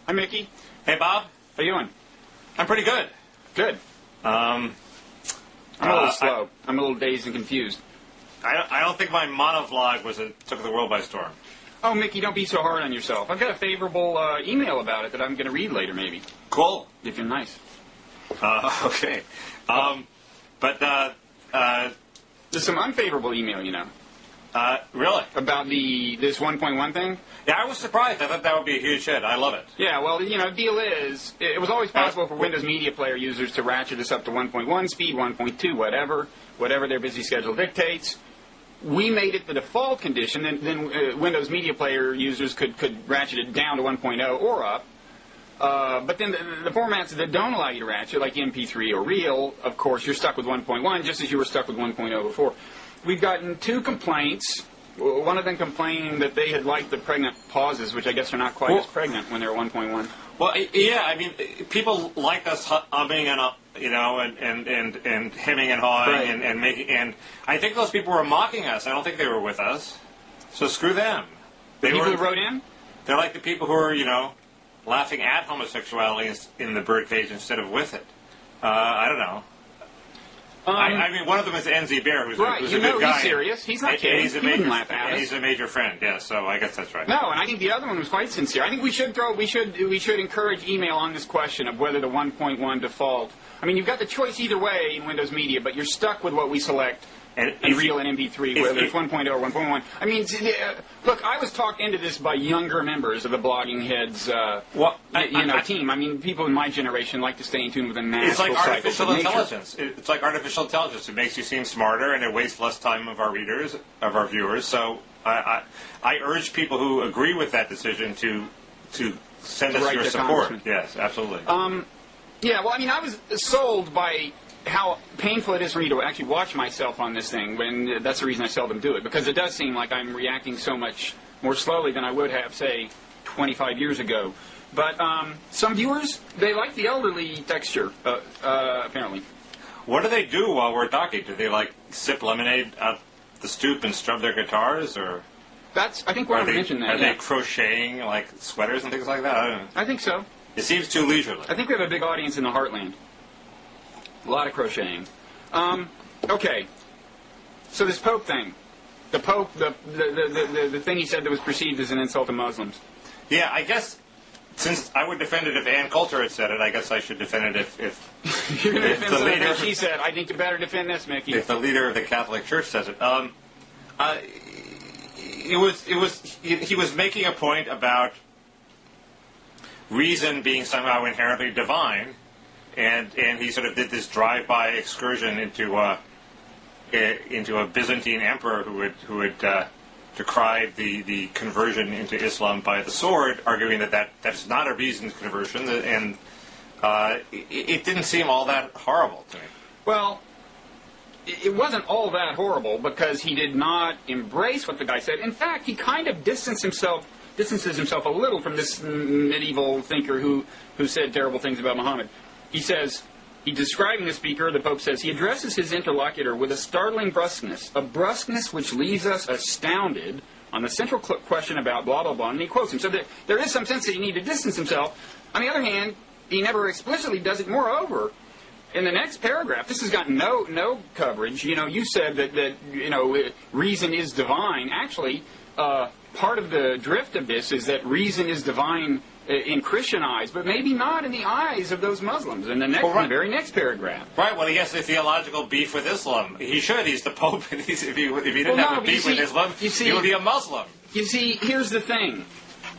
Hi, Mickey. Hey, Bob. How you doing? I'm pretty good. Good. I'm a little slow. I'm a little dazed and confused. I don't think my monovlog took the world by storm. Oh, Mickey, don't be so hard on yourself. I've got a favorable email about it that I'm going to read later, maybe. Cool. If you're nice. Okay. There's some unfavorable email, you know. Really? About this 1.1 thing? Yeah, I was surprised. I thought that would be a huge hit. I love it. Yeah, well, you know, the deal is, it was always possible for Windows Media Player users to ratchet this up to 1.1 speed, 1.2, whatever their busy schedule dictates. We made it the default condition, then Windows Media Player users could ratchet it down to 1.0 or up. But then the formats that don't allow you to ratchet, like MP3 or Real, of course, you're stuck with 1.1, just as you were stuck with 1.0 before. We've gotten 2 complaints. One of them complaining that they had liked the pregnant pauses, which I guess are not quite as pregnant when they're 1.1. Well, yeah, I mean, people like us humming and and hemming and hawing, right, and making, and I think those people were mocking us. I don't think they were with us. So screw them. The people who wrote in? They're like the people who are, laughing at homosexuality in the birdcage instead of with it. I don't know. I mean, one of them is NZ Bear, who's right. a good guy. He's serious. He's not kidding. He wouldn't laugh at us. He's a major friend. Yeah, so I guess that's right. No, and I think the other one was quite sincere. I think we should encourage email on this question of whether the 1.1 default. I mean, you've got the choice either way in Windows Media, but you're stuck with what we select. And Real and MP3, whether it's 1.0 or 1.1. I mean, look, I was talked into this by younger members of the Blogging Heads team. I mean, people in my generation like to stay in tune with the natural cycles of nature. It's like artificial intelligence. It's like artificial intelligence. It makes you seem smarter, and it wastes less time of our readers, of our viewers. So I urge people who agree with that decision to send us your support. Yes, absolutely. Yeah, well, I mean, I was sold by how painful it is for me to actually watch myself on this thing, when that's the reason I seldom do it, because it does seem like I'm reacting so much more slowly than I would have, say, 25 years ago. But some viewers, they like the elderly texture, apparently. What do they do while we're talking? Do they, sip lemonade out the stoop and scrub their guitars, or... I think we're going to mention that, Are they crocheting, sweaters and things like that? I don't know. I think so. It seems too leisurely. I think we have a big audience in the Heartland. A lot of crocheting. Okay. So this Pope thing. The Pope, the thing he said that was perceived as an insult to Muslims. Yeah, I guess, since I would defend it if Ann Coulter had said it, I guess I should defend it if you're going to defend something that she said. I think you better defend this, Mickey. If the leader of the Catholic Church says it. He was making a point about reason being somehow inherently divine. And he sort of did this drive-by excursion into a Byzantine emperor who had decried the conversion into Islam by the sword, arguing that's not a reasoned conversion, and it didn't seem all that horrible to me. Well, it wasn't all that horrible because he did not embrace what the guy said. In fact, he kind of distances himself a little from this medieval thinker who said terrible things about Muhammad. He says, describing the speaker, the Pope says, he addresses his interlocutor with a startling brusqueness, a brusqueness which leaves us astounded on the central question about blah, blah, blah, and he quotes him. So there is some sense that he need to distance himself. On the other hand, he never explicitly does it. Moreover, in the next paragraph, this has got no coverage. You said that reason is divine. Actually, part of the drift of this is that reason is divine in Christian eyes, but maybe not in the eyes of those Muslims. In the very next paragraph. Right. Well, he has a theological beef with Islam. He should. He's the Pope. And if he didn't have a beef with Islam, he would be a Muslim. You see, here's the thing.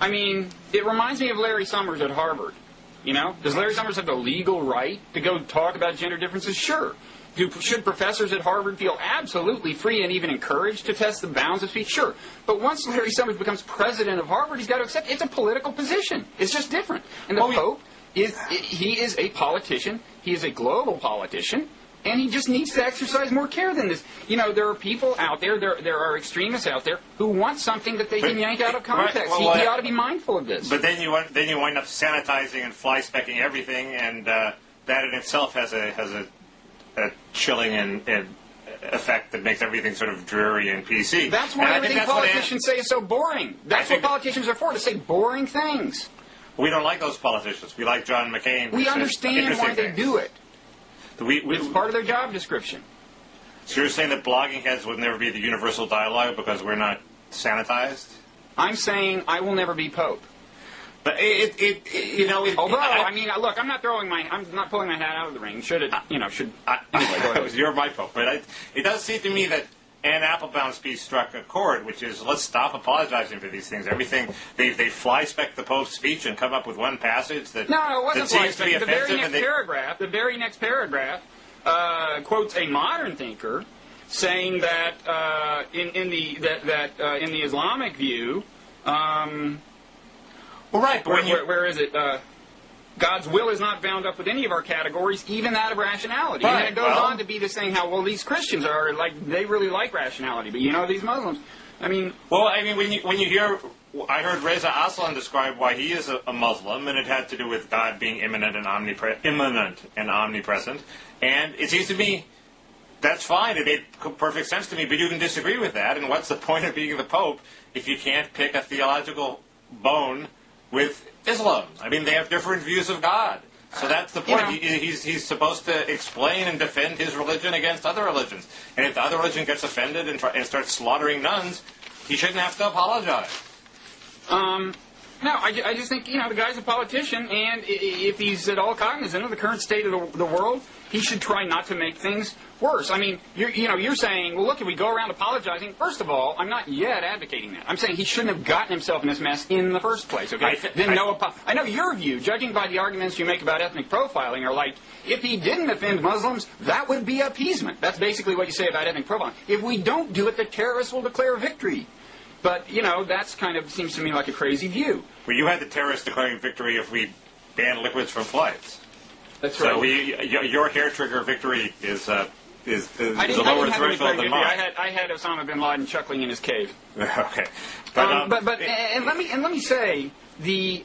I mean, it reminds me of Larry Summers at Harvard. Does Larry Summers have the legal right to go talk about gender differences? Sure. Should professors at Harvard feel absolutely free and even encouraged to test the bounds of speech? Sure. But once Larry Summers becomes president of Harvard, he's got to accept it's a political position. It's just different. And the Pope he is a politician. He is a global politician. And he just needs to exercise more care than this. There are people out there, there are extremists out there, who want something that they can yank out of context. Right, he ought to be mindful of this. But then you wind up sanitizing and fly-specking everything, and that in itself has a chilling and effect that makes everything sort of dreary and PC. That's why everything politicians say is so boring. That's what politicians are for, to say boring things. We don't like those politicians. We like John McCain. We understand why they do it. It's part of their job description. So you're saying that blogging heads would never be the universal dialogue because we're not sanitized? I'm saying I will never be Pope. But Although, look, I'm not pulling my hat out of the ring. Anyway, go ahead. You're my Pope. But it does seem to me that Anne Applebaum's speech struck a chord, which is, let's stop apologizing for these things. Everything, they fly-spec the Pope's speech and come up with one passage that No, it wasn't fly-spec. The very next paragraph quotes a modern thinker saying that in the Islamic view, right, but where is it? God's will is not bound up with any of our categories, even that of rationality. Right, and then it goes on to be the saying how, well, these Christians are they really like rationality, but these Muslims, when you hear, I heard Reza Aslan describe why he is a Muslim, and it had to do with God being immanent and omnipresent, and it seems to me that's fine. It made perfect sense to me, but you can disagree with that, and what's the point of being the Pope if you can't pick a theological bone with Islam? They have different views of God. So that's the point. He's supposed to explain and defend his religion against other religions. And if the other religion gets offended and starts slaughtering nuns, he shouldn't have to apologize. No, I just think, the guy's a politician, and if he's at all cognizant of the current state of the world, he should try not to make things worse. You're saying, well, look, if we go around apologizing, first of all, I'm not yet advocating that. I'm saying he shouldn't have gotten himself in this mess in the first place, okay? I know your view, judging by the arguments you make about ethnic profiling, are like, if he didn't offend Muslims, that would be appeasement. That's basically what you say about ethnic profiling. If we don't do it, the terrorists will declare victory. But, that's kind of seems to me like a crazy view. Well, you had the terrorists declaring victory if we banned liquids from flights. That's right. So your hair trigger victory is a lower threshold than mine. I had Osama bin Laden chuckling in his cave. Okay. But let me say the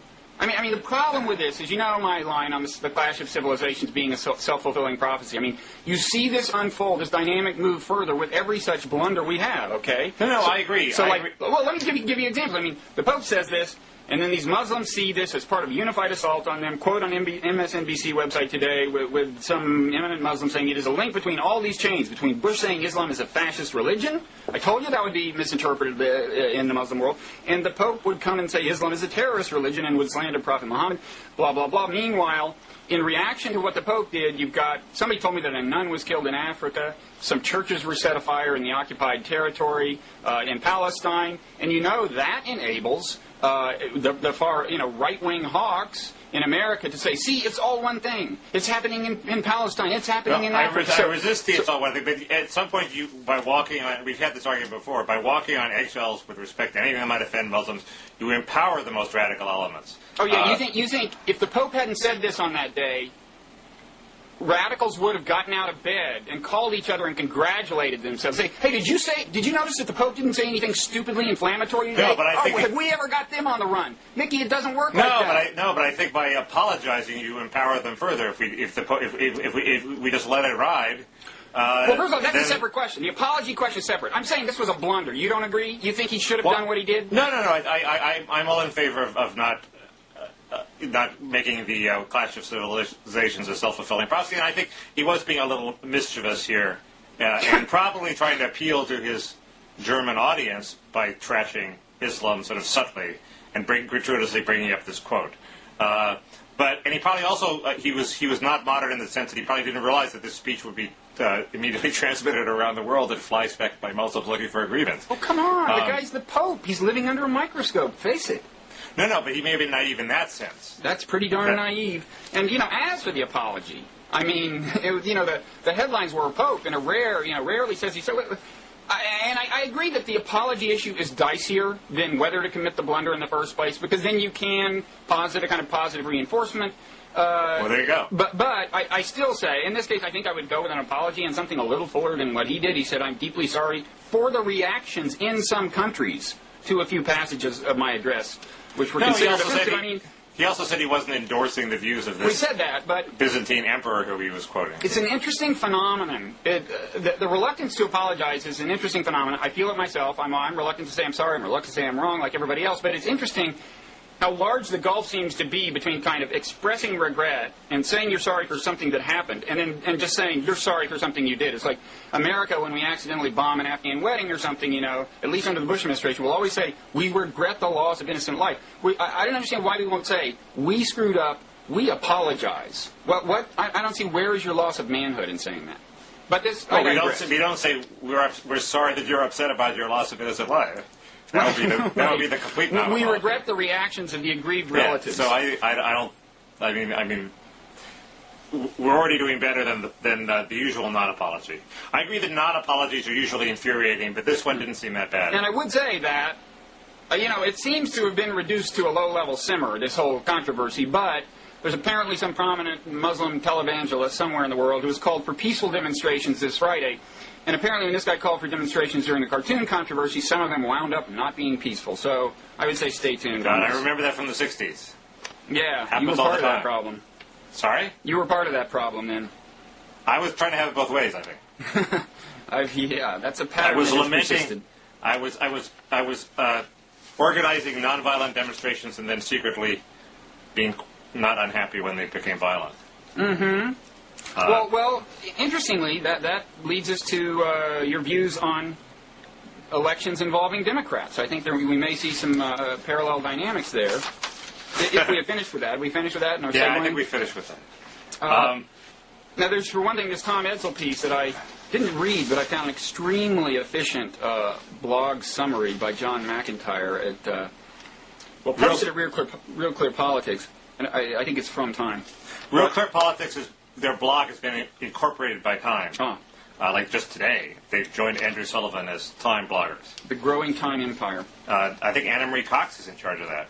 problem with this is, my line on the clash of civilizations being a self-fulfilling prophecy. You see this unfold, this dynamic move further with every such blunder we have, okay? No, I agree. Well, let me give you an example. The Pope says this, and then these Muslims see this as part of a unified assault on them. Quote on MSNBC website today with some eminent Muslim saying it is a link between all these chains, between Bush saying Islam is a fascist religion. I told you that would be misinterpreted in the Muslim world. And the Pope would come and say Islam is a terrorist religion and would slander Prophet Muhammad, blah, blah, blah. Meanwhile, in reaction to what the Pope did, you've got, somebody told me that a nun was killed in Africa, some churches were set afire in the occupied territory in Palestine, and that enables the far, right-wing hawks in America to say, see, it's all one thing. It's happening in Palestine. It's happening in Africa. I resist the it's all one thing, but at some point, by walking on, we've had this argument before, by walking on eggshells with respect to anything that might offend Muslims, you empower the most radical elements. Oh, yeah, you think if the Pope hadn't said this on that day, radicals would have gotten out of bed and called each other and congratulated themselves. Say, hey, did you notice that the Pope didn't say anything stupidly inflammatory today? No, but I think have we ever got them on the run? Mickey, it doesn't work like that. But I think by apologizing, you empower them further. If we just let it ride. Well, first of all, that's a separate question. The apology question is separate. I'm saying this was a blunder. You don't agree? You think he should have done what he did? No. I'm all in favor of not making the clash of civilizations a self-fulfilling prophecy, and I think he was being a little mischievous here, and probably trying to appeal to his German audience by trashing Islam sort of subtly and gratuitously bringing up this quote. And he probably also he was not modern in the sense that he probably didn't realize that this speech would be immediately transmitted around the world and fly-spec by Muslims looking for a grievance. Oh, come on. The guy's the Pope. He's living under a microscope. Face it. No, but he may have been naive in that sense. That's pretty darn naive. And, as for the apology, the headlines were Pope, and rarely says he said. I agree that the apology issue is dicier than whether to commit the blunder in the first place, because then you can posit a kind of positive reinforcement. Well, there you go. But I still say, in this case, I think I would go with an apology and something a little fuller than what he did. He said, I'm deeply sorry for the reactions in some countries to a few passages of my address, which were considered offensive. He also said he wasn't endorsing the views of this Byzantine emperor who he was quoting. It's an interesting phenomenon. The reluctance to apologize is an interesting phenomenon. I feel it myself. I'm reluctant to say I'm sorry. I'm reluctant to say I'm wrong like everybody else. But it's interesting. how large the gulf seems to be between kind of expressing regret and saying you're sorry for something that happened, and just saying you're sorry for something you did. It's like America, when we accidentally bomb an Afghan wedding or something, at least under the Bush administration, will always say, we regret the loss of innocent life. I don't understand why we won't say, we screwed up, we apologize. I don't see where is your loss of manhood in saying that. But this, well, we don't say we're sorry that you're upset about your loss of innocent life. That would be the complete non-apology. We regret the reactions of the aggrieved relatives. So I don't. I mean, we're already doing better than the usual non-apology. I agree that non-apologies are usually infuriating, but this one didn't seem that bad. And I would say that, it seems to have been reduced to a low-level simmer, this whole controversy, but there's apparently some prominent Muslim televangelist somewhere in the world who has called for peaceful demonstrations this Friday. And apparently when this guy called for demonstrations during the cartoon controversy, some of them wound up not being peaceful. So I would say stay tuned. God, I remember that from the 60s. Yeah, you were part of that problem. Sorry? You were part of that problem then. I was trying to have it both ways, I think. Yeah, that's a pattern. I was lamenting. I was organizing nonviolent demonstrations and then secretly being not unhappy when they became violent. Mm-hmm. Well, interestingly, that leads us to your views on elections involving Democrats. I think we may see some parallel dynamics there. If we have finished with that. We finished with that? Yeah, I think we finished with that. Now, there's, for one thing, this Tom Edsall piece that I didn't read, but I found an extremely efficient blog summary by John McIntyre at, posted at Real Clear Politics, and I think it's from Time. Real Clear Politics their blog has been incorporated by Time. Oh. Like just today, they've joined Andrew Sullivan as Time bloggers. The growing Time empire. I think Anna Marie Cox is in charge of that.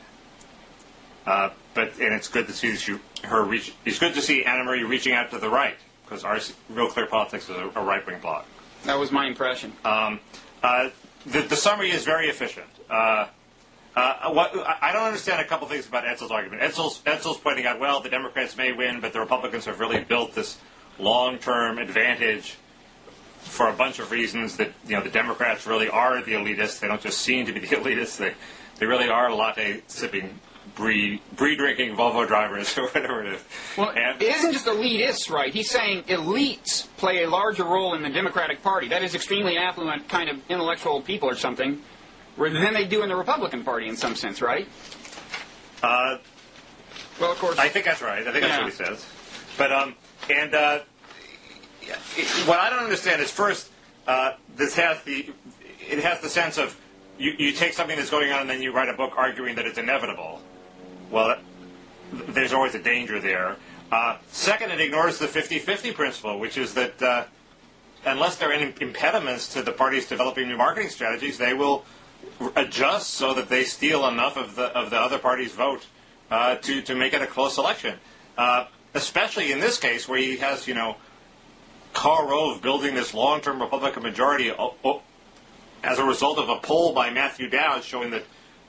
And it's good to see it's good to see Anna Marie reaching out to the right, because our Real Clear Politics is a right-wing blog. That was my impression. The summary is very efficient. I don't understand a couple things about Edsall's argument. Edsall's pointing out, well, the Democrats may win, but the Republicans have really built this long-term advantage for a bunch of reasons that, the Democrats really are the elitists. They don't just seem to be the elitists. They really are latte-sipping, brie-drinking Volvo drivers or whatever it is. Well, it isn't just elitists, right? He's saying elites play a larger role in the Democratic Party. That is extremely affluent kind of intellectual people or something, than they do in the Republican Party in some sense, right? Well, of course. I think that's right. I think that's what he says. But, what I don't understand is, first, it has the sense of, you take something that's going on and then you write a book arguing that it's inevitable. Well, there's always a danger there. Second, it ignores the 50-50 principle, which is that unless there are any impediments to the parties developing new marketing strategies, they will adjust so that they steal enough of the other party's vote to make it a close election. Especially in this case where he has, Karl Rove building this long-term Republican majority as a result of a poll by Matthew Dowd showing that,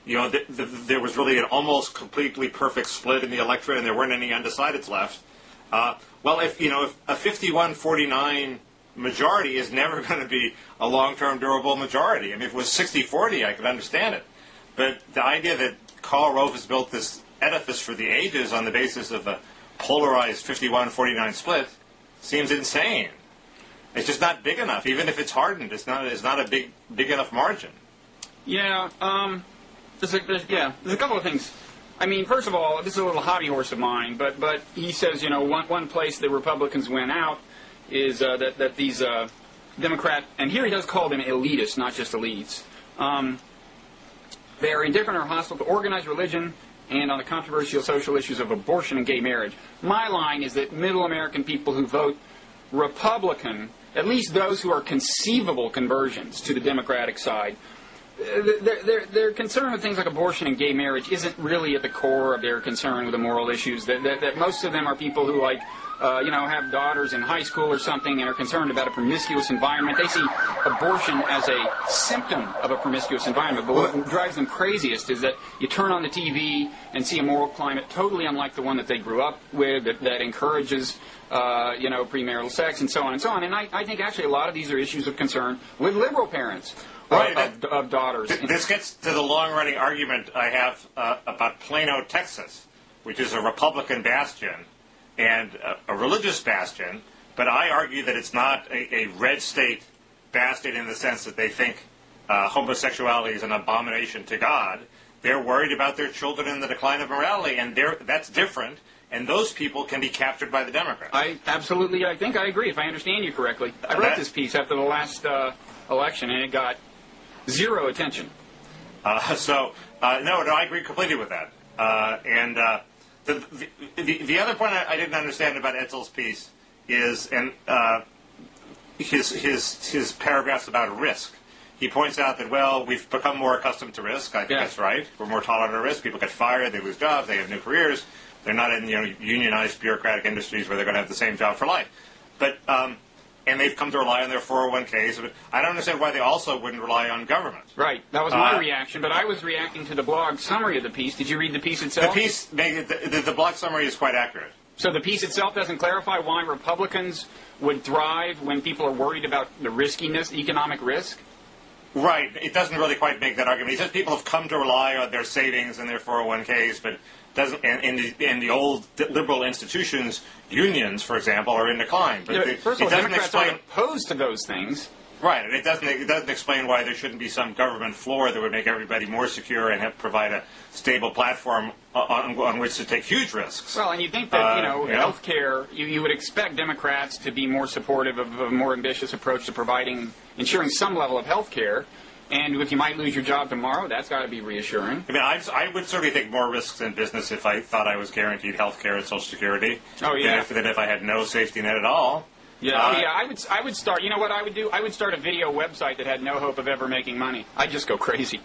there was really an almost completely perfect split in the electorate and there weren't any undecideds left. Well, if a 51-49 majority is never going to be a long-term durable majority. I mean, if it was 60-40, I could understand it. But the idea that Karl Rove has built this edifice for the ages on the basis of a polarized 51-49 split seems insane. It's just not big enough. Even if it's hardened, it's not a big enough margin. Yeah, there's a couple of things. I mean, first of all, this is a little hobby horse of mine, but he says, one place the Republicans went out is that these Democrat, and here he does call them elitists, not just elites. They are indifferent or hostile to organized religion and on the controversial social issues of abortion and gay marriage. My line is that middle American people who vote Republican, at least those who are conceivable conversions to the Democratic side, their concern with things like abortion and gay marriage isn't really at the core of their concern with the moral issues. That most of them are people who have daughters in high school or something and are concerned about a promiscuous environment. They see abortion as a symptom of a promiscuous environment. But what drives them craziest is that you turn on the TV and see a moral climate totally unlike the one that they grew up with, that encourages premarital sex and so on and so on. And I think actually a lot of these are issues of concern with liberal parents. of daughters. This gets to the long-running argument I have about Plano, Texas, which is a Republican bastion and a religious bastion, but I argue that it's not a red state bastion in the sense that they think homosexuality is an abomination to God. They're worried about their children and the decline of morality, and that's different, and those people can be captured by the Democrats. I think I agree, if I understand you correctly. I wrote this piece after the last election, and it got zero attention. No, I agree completely with that. The other point I didn't understand about Etzel's piece is his paragraphs about risk. He points out that, well, we've become more accustomed to risk. I think that's right. We're more tolerant of risk. People get fired, they lose jobs, they have new careers. They're not in unionized bureaucratic industries where they're going to have the same job for life. But and they've come to rely on their 401ks. But I don't understand why they also wouldn't rely on government. Right. That was my reaction. But I was reacting to the blog summary of the piece. Did you read the piece itself? The blog summary is quite accurate. So the piece itself doesn't clarify why Republicans would thrive when people are worried about the riskiness, economic risk? Right. It doesn't really quite make that argument. He says people have come to rely on their savings and their 401ks, but doesn't. In the old liberal institutions, unions, for example, are in decline. But first of all, Democrats aren't opposed to those things. Right, and it doesn't explain why there shouldn't be some government floor that would make everybody more secure and provide a stable platform on which to take huge risks. Well, and you think that health care, you would expect Democrats to be more supportive of a more ambitious approach to ensuring some level of health care. And if you might lose your job tomorrow, that's got to be reassuring. I mean, I would certainly take more risks in business if I thought I was guaranteed health care and Social Security. Oh, yeah. Than if I had no safety net at all. Yeah, I would start. You know what I would do? I would start a video website that had no hope of ever making money. I'd just go crazy.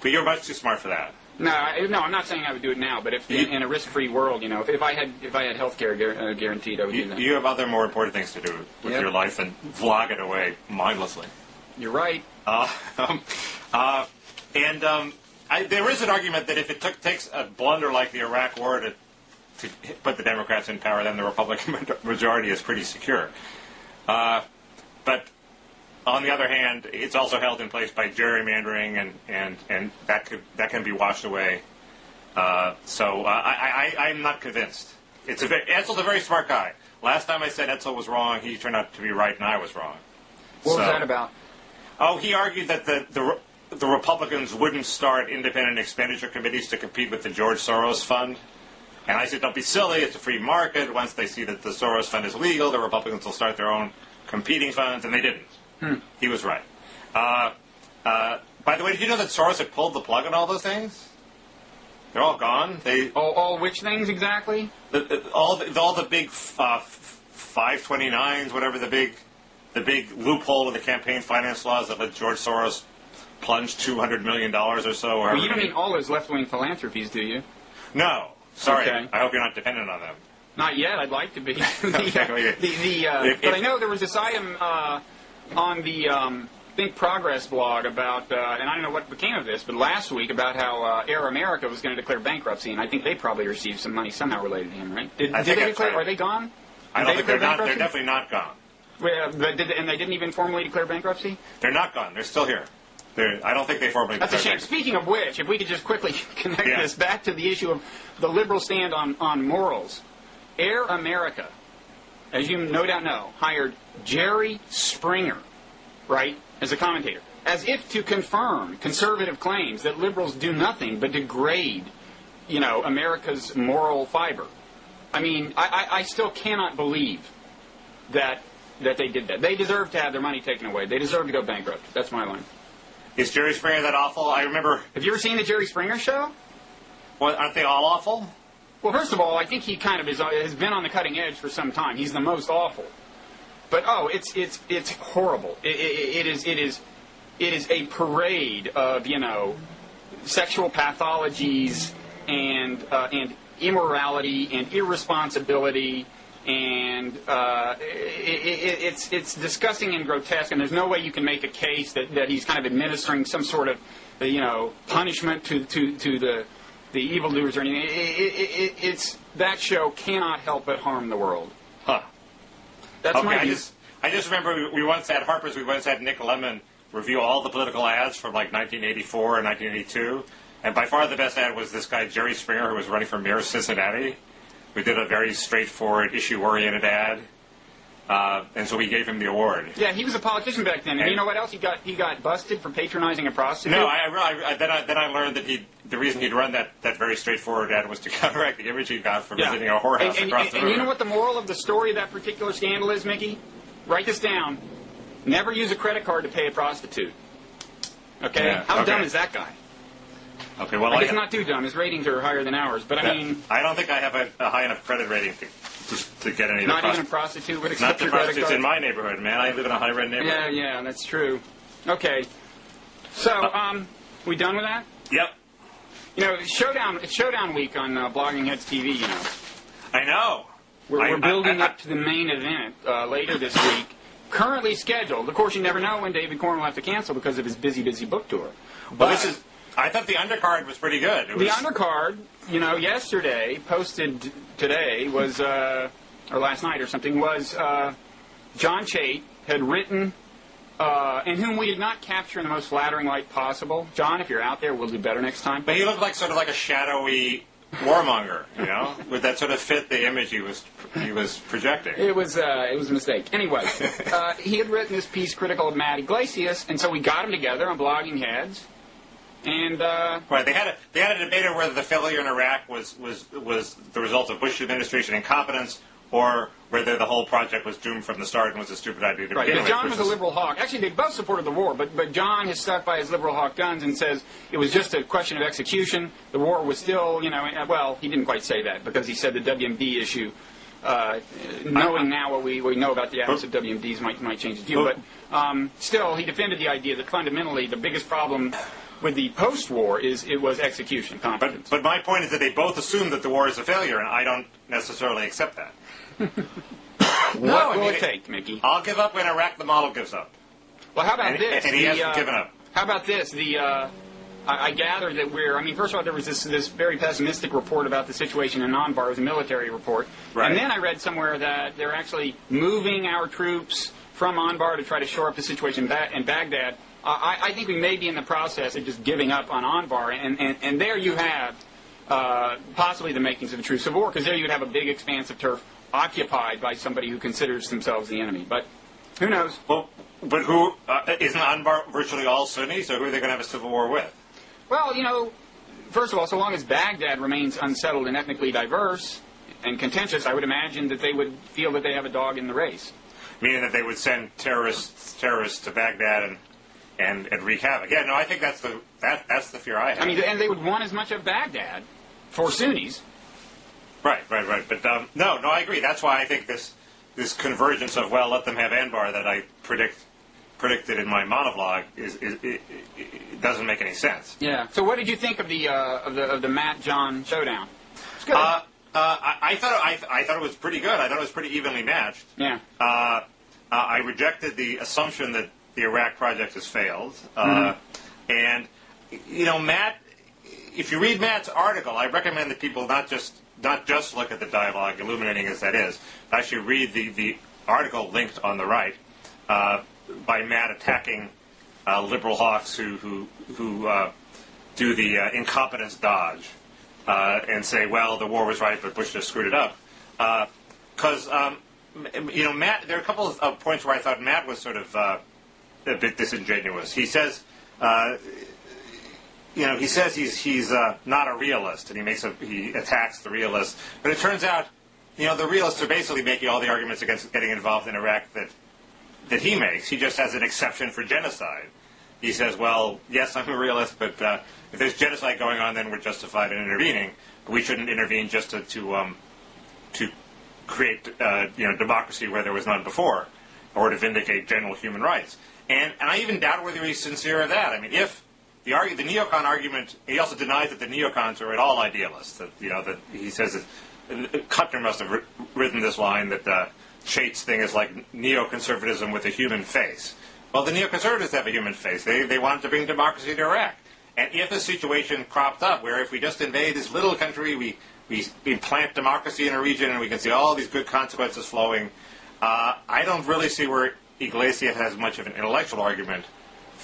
But you're much too smart for that. No, I'm not saying I would do it now. But if in a risk-free world, if I had health care guaranteed, I would do that. You have other more important things to do with your life than vlog it away mindlessly. You're right. There is an argument that if it takes a blunder like the Iraq War to put the Democrats in power, then the Republican majority is pretty secure. But on the other hand, it's also held in place by gerrymandering, and that can be washed away. So I'm not convinced. Etzel's a very smart guy. Last time I said Etzel was wrong, he turned out to be right, and I was wrong. What was that about? Oh, he argued that the Republicans wouldn't start independent expenditure committees to compete with the George Soros Fund. And I said, don't be silly, it's a free market. Once they see that the Soros Fund is legal, the Republicans will start their own competing funds, and they didn't. He was right. By the way, did you know that Soros had pulled the plug on all those things? They're all gone. All which things exactly? All the big 529s, whatever the big loophole of the campaign finance laws that let George Soros plunge $200 million or so. Well, you don't mean all those left-wing philanthropies, do you? No. Sorry. Okay. I hope you're not dependent on them. Not yet. I'd like to be. But I know there was this item on the Think Progress blog about, and I don't know what became of this, but last week about how Air America was going to declare bankruptcy, and I think they probably received some money somehow related to him, right? Did they declare? Are they gone? I don't think they're not. They're definitely not gone. And they didn't even formally declare bankruptcy? They're not gone. They're still here. I don't think they formally declared. That's a shame. Speaking of which, if we could just quickly connect this back to the issue of the liberal stand on morals. Air America, as you no doubt know, hired Jerry Springer, right, as a commentator, as if to confirm conservative claims that liberals do nothing but degrade, America's moral fiber. I mean, I still cannot believe that they did that. They deserve to have their money taken away. They deserve to go bankrupt. That's my line. Is Jerry Springer that awful? I remember... Have you ever seen the Jerry Springer show? Well, aren't they all awful? Well, first of all, I think he kind of has been on the cutting edge for some time. He's the most awful. But, it's horrible. It is a parade of, sexual pathologies and immorality and irresponsibility. And it's disgusting and grotesque, and there's no way you can make a case that he's kind of administering some sort of, punishment to the evildoers or anything. That show cannot help but harm the world. Huh. That's my view. I just remember we once had Harper's. We once had Nick Lemon review all the political ads from like 1984 and 1982. And by far the best ad was this guy, Jerry Springer, who was running for mayor of Cincinnati, who did a very straightforward, issue-oriented ad. And so we gave him the award. Yeah, he was a politician back then. And you know what else? He got busted for patronizing a prostitute. No, then I learned that the reason he'd run that very straightforward ad was to counteract the image he got from visiting a whorehouse across the road. And you know what the moral of the story of that particular scandal is, Mickey? Write this down. Never use a credit card to pay a prostitute. Okay? Yeah, How dumb is that guy? Okay, well, I guess not too dumb. His ratings are higher than ours. But I mean, I don't think I have a high enough credit rating to get any. Not even a prostitute would accept your credit credit card. card. In my neighborhood, man. I live in a high-rent neighborhood. Yeah, that's true. Okay, so we done with that? Yep. You know, it's Showdown week on Blogging Heads TV. You know, I know. We're building up to the main event later this week. Currently scheduled. Of course, you never know when David Corn will have to cancel because of his busy book tour. But I thought the undercard was pretty good. The undercard, you know, yesterday, posted today, was, or last night or something, was John Chait had written, and whom we did not capture in the most flattering light possible. John, if you're out there, we'll do better next time. But he looked like sort of like a shadowy warmonger, you know, with that sort of fit the image he was projecting. It was a mistake. Anyway, he had written this piece critical of Matt Iglesias, and so we got him together on Blogging Heads. And right, they had a debate over whether the failure in Iraq was the result of Bush administration incompetence, or whether the whole project was doomed from the start and was a stupid idea to begin with. But John was a liberal hawk. Actually, they both supported the war, but John has stuck by his liberal hawk guns and says it was just a question of execution. The war was still, you know, well, he didn't quite say that because he said the WMD issue. Knowing now what we know about the absence of WMDs might change his view, but still, he defended the idea that fundamentally the biggest problem with the post-war it was execution, competence. But my point is that they both assume that the war is a failure, and I don't necessarily accept that. What will it take, Mickey? I'll give up when Iraq the model gives up. Well, how about this? And he hasn't given up. How about this? I gather that first of all, there was this very pessimistic report about the situation in Anbar. It was a military report. Right. And then I read somewhere that they're actually moving our troops from Anbar to try to shore up the situation in Baghdad. I think we may be in the process of just giving up on Anbar, and there you have possibly the makings of a true civil war, because there you would have a big expanse of turf occupied by somebody who considers themselves the enemy. But who knows? Well, but who isn't Anbar virtually all Sunni? So who are they going to have a civil war with? Well, you know, first of all, so long as Baghdad remains unsettled and ethnically diverse and contentious, I would imagine that they would feel that they have a dog in the race. Meaning that they would send terrorists to Baghdad and wreak havoc. Yeah, no, I think that's the fear I have. I mean, and they would want as much of Baghdad for Sunnis. Right. But no, I agree. That's why I think this convergence of, well, let them have Anbar that I predicted in my monologue it doesn't make any sense. Yeah. So what did you think of the Matt John showdown? It's good. I thought it was pretty good. I thought it was pretty evenly matched. Yeah. I rejected the assumption that the Iraq project has failed. And, you know, Matt, if you read Matt's article, I recommend that people not just look at the dialogue, illuminating as that is, but actually read the article linked on the right by Matt attacking liberal hawks who do the incompetence dodge and say, well, the war was right, but Bush just screwed it up. Because, you know, Matt, there are a couple of points where I thought Matt was sort of a bit disingenuous. He says, he's not a realist, and he attacks the realists. But it turns out, you know, the realists are basically making all the arguments against getting involved in Iraq that he makes. He just has an exception for genocide. He says, well, yes, I'm a realist, but if there's genocide going on, then we're justified in intervening. But we shouldn't intervene just to create democracy where there was none before, or to vindicate general human rights. And I even doubt whether he's sincere of that. I mean, if the neocon argument, he also denies that the neocons are at all idealists. That he says that Kuttner must have written this line that Chait's thing is like neoconservatism with a human face. Well, the neoconservatives have a human face. They wanted to bring democracy to Iraq. And if a situation cropped up where if we just invade this little country, we plant democracy in a region and we can see all these good consequences flowing, I don't really see where Iglesias has much of an intellectual argument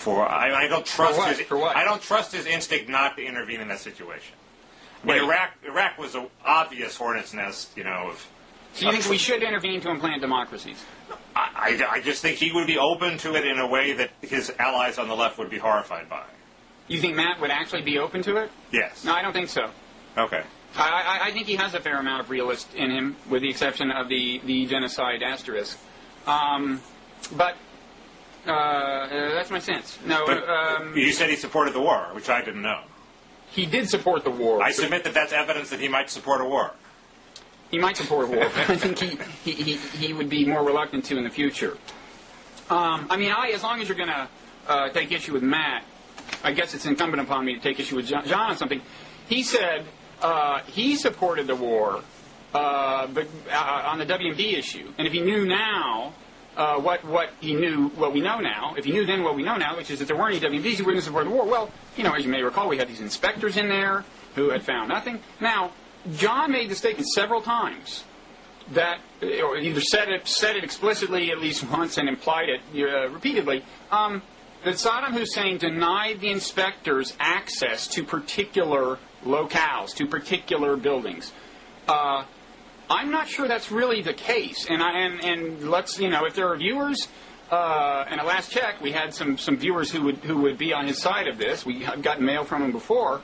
I don't trust For what? I don't trust his instinct not to intervene in that situation. I mean, Wait. Iraq was an obvious hornet's nest, of. So you think we should intervene to implant democracies? I just think he would be open to it in a way that his allies on the left would be horrified by. You think Matt would actually be open to it? Yes. No, I don't think so. Okay. I think he has a fair amount of realist in him, with the exception of the genocide asterisk. But that's my sense. No, But you said he supported the war, which I didn't know. he did support the war. I submit that that's evidence that he might support a war. He might support war, but I think he would be more reluctant to in the future. As long as you're going to take issue with Matt, I guess it's incumbent upon me to take issue with John on something. He said he supported the war, but on the WMD issue. And if he knew now what we know now, if he knew then what we know now, which is that there weren't any WMDs, he wouldn't support the war. Well, as you may recall, we had these inspectors in there who had found nothing. Now, John made the statement several times that, or either said it explicitly at least once and implied it repeatedly, that Saddam Hussein denied the inspectors access to particular locales, to particular buildings. I'm not sure that's really the case, and let's if there are viewers, and at last check we had some viewers who would be on his side of this. I've gotten mail from him before.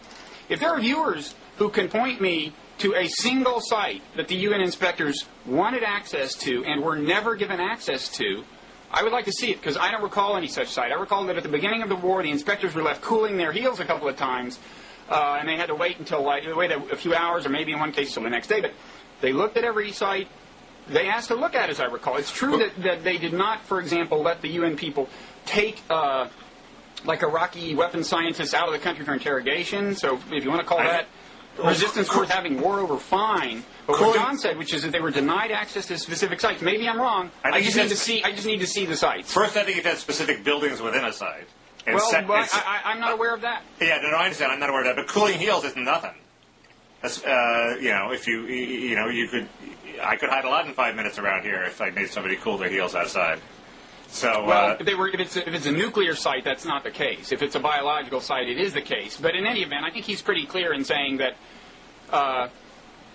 If there are viewers who can point me to a single site that the UN inspectors wanted access to and were never given access to, I would like to see it, because I don't recall any such site. I recall that at the beginning of the war, the inspectors were left cooling their heels a couple of times, and they had to wait until a few hours, or maybe in one case till the next day. But they looked at every site. They asked to look at, as I recall. It's true that they did not, for example, let the UN people take like Iraqi weapons scientists out of the country for interrogation. So if you want to call that resistance worth having, war over, fine. But what John said, which is that they were denied access to specific sites. Maybe I'm wrong. I just need to see the sites. First, I think it has specific buildings within a site. And I'm not aware of that. Yeah, no, I understand. I'm not aware of that. But cooling heels is nothing. That's, if you could, I could hide a lot in 5 minutes around here if I made somebody cool their heels outside. So, if it's a nuclear site, that's not the case. If it's a biological site, it is the case. But in any event, I think he's pretty clear in saying that,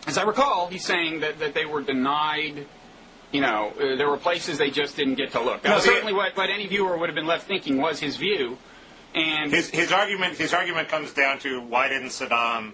as I recall, he's saying that they were denied. There were places they just didn't get to look. Certainly, what any viewer would have been left thinking was his view. And his argument comes down to why didn't Saddam,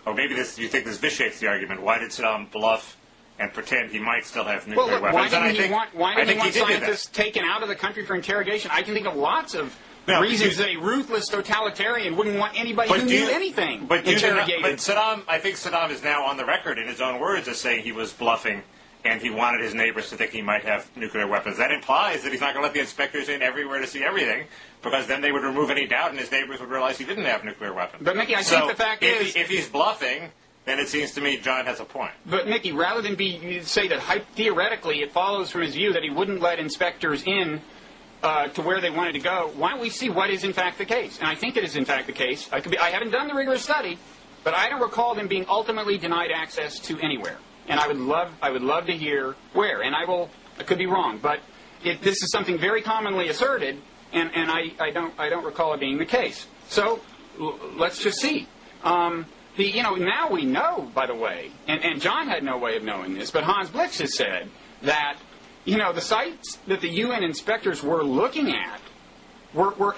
or maybe you think this vitiates the argument. Why did Saddam bluff and pretend he might still have nuclear weapons? Why didn't he want scientists taken out of the country for interrogation? I can think of lots of reasons that a ruthless totalitarian wouldn't want anybody who knew anything interrogated. But Saddam, I think Saddam is now on the record in his own words as saying he was bluffing and he wanted his neighbors to think he might have nuclear weapons. That implies that he's not going to let the inspectors in everywhere to see everything, because then they would remove any doubt and his neighbors would realize he didn't have nuclear weapons. But Mickey, I think the fact is, if he's bluffing, then it seems to me John has a point. But Mickey, rather than say that theoretically it follows from his view that he wouldn't let inspectors in to where they wanted to go, why don't we see what is in fact the case? And I think it is in fact the case. I haven't done the rigorous study, but I don't recall them being ultimately denied access to anywhere. And I would love to hear where. And I could be wrong, but this is something very commonly asserted, and I don't recall it being the case. So let's just see. Now we know, by the way, and John had no way of knowing this, but Hans Blix has said that the sites that the UN inspectors were looking at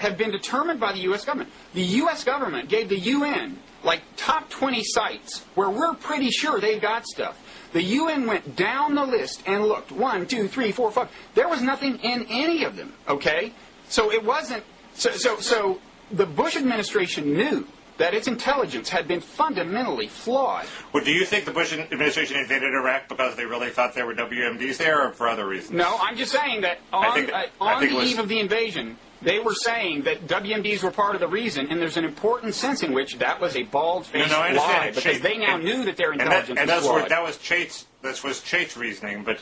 have been determined by the U.S. government. The U.S. government gave the UN like top 20 sites where we're pretty sure they've got stuff. The UN went down the list and looked. 1, 2, 3, 4, 5. There was nothing in any of them. Okay, so it wasn't. So the Bush administration knew that its intelligence had been fundamentally flawed. Well, do you think the Bush administration invaded Iraq because they really thought there were WMDs there, or for other reasons? No, I'm just saying that on the eve of the invasion, they were saying that WMDs were part of the reason, and there's an important sense in which that was a bald-faced lie, because they now knew that their intelligence was flawed. That was Chait's reasoning, but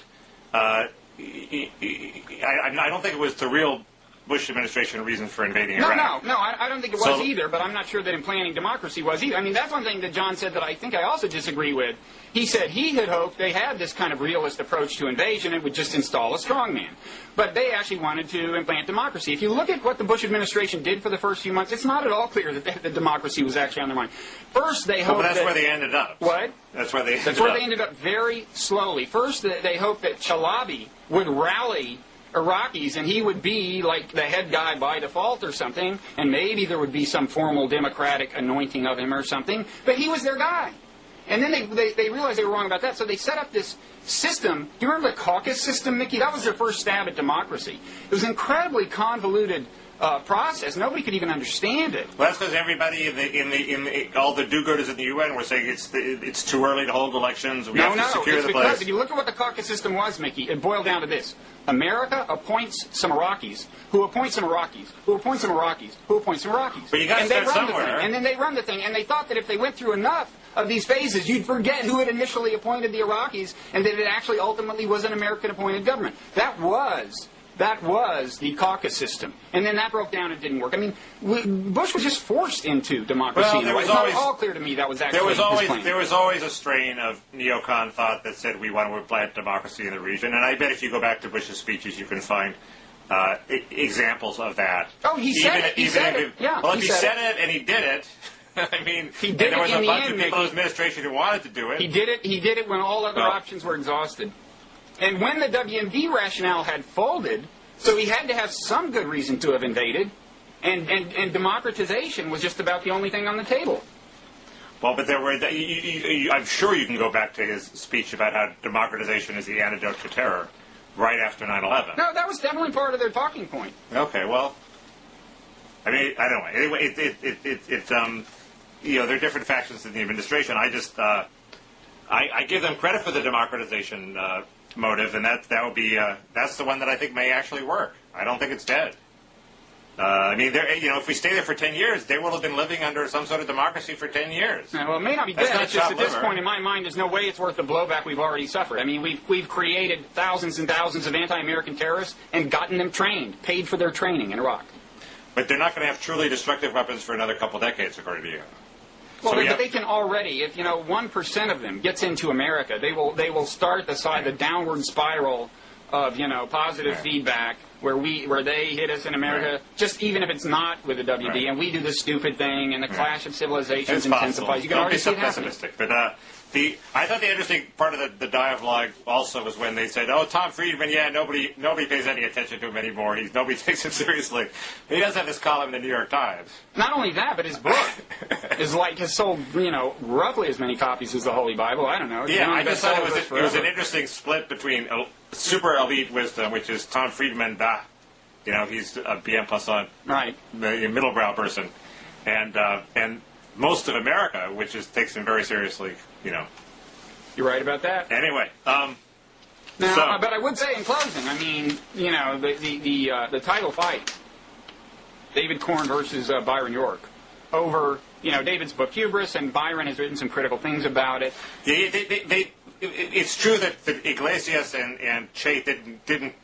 I don't think it was the real Bush administration reason for invading No, Iraq. no, I don't think it was either, but I'm not sure that implanting democracy was either. I mean, that's one thing that John said that I think I also disagree with. He said he had hoped they had this kind of realist approach to invasion and would just install a strongman. But they actually wanted to implant democracy. If you look at what the Bush administration did for the first few months, it's not at all clear that the democracy was actually on their mind. First, they hoped that's where they ended up. What? That's where they ended up very slowly. First, they hoped that Chalabi would rally Iraqis, and he would be like the head guy by default or something, and maybe there would be some formal democratic anointing of him or something, but he was their guy. And then they realized they were wrong about that, so they set up this system. Do you remember the caucus system, Mickey? That was their first stab at democracy. It was an incredibly convoluted process. Nobody could even understand it. Well, that's because everybody all the do-gooders in the UN were saying it's too early to hold elections. We have to secure the place. Because if you look at what the caucus system was, Mickey, it boiled down to this: America appoints some Iraqis, who appoint some Iraqis, who appoint some Iraqis, who appoint some Iraqis. But you got to start somewhere. And then they run the thing, and they thought that if they went through enough of these phases, you'd forget who had initially appointed the Iraqis, and that it actually ultimately was an American-appointed government. That was the caucus system. And then that broke down and didn't work. I mean, Bush was just forced into democracy. Well, it's not all clear to me that was actually his plan. There was always a strain of neocon thought that said we want to implant democracy in the region. And I bet if you go back to Bush's speeches, you can find examples of that. Oh, he said it. He said it. Yeah, well, if he said it and he did it, I mean, there was a bunch of people in his administration who wanted to do it. He did it when all other options were exhausted. And when the WMD rationale had folded, so he had to have some good reason to have invaded, and democratization was just about the only thing on the table. Well, but there were. I'm sure you can go back to his speech about how democratization is the antidote to terror, right after 9/11. No, that was definitely part of their talking point. Okay, well, I mean, I don't know. Anyway, there are different factions in the administration. I just, I give them credit for the democratization motive, and that would be that's the one that I think may actually work. I don't think it's dead. I mean, if we stay there for 10 years, they will have been living under some sort of democracy for 10 years. Yeah, well, it may not be dead. It's just at this point in my mind, there's no way it's worth the blowback we've already suffered. I mean, we've created thousands and thousands of anti-American terrorists and gotten them trained, paid for their training in Iraq. But they're not going to have truly destructive weapons for another couple decades, according to you. Well, but they can already, if 1% of them gets into America, they will start the downward spiral of positive feedback where they hit us in America, just even if it's not with the WD, and we do the stupid thing, and the clash of civilizations intensifies. You can already see it happening. But I thought the interesting part of the dialogue also was when they said, "Oh, Tom Friedman, yeah, nobody pays any attention to him anymore. Nobody takes him seriously. He does have this column in the New York Times." Not only that, but his book has sold roughly as many copies as the Holy Bible. I don't know. Yeah, I just thought it was an interesting split between super elite wisdom, which is Tom Friedman, he's a bien passant, right, the middle-brow person, and most of America, which takes him very seriously, You're right about that. Anyway, but I would say in closing, I mean, the title fight, David Corn versus Byron York, over David's book Hubris, and Byron has written some critical things about it. It's true that Iglesias and Chait didn't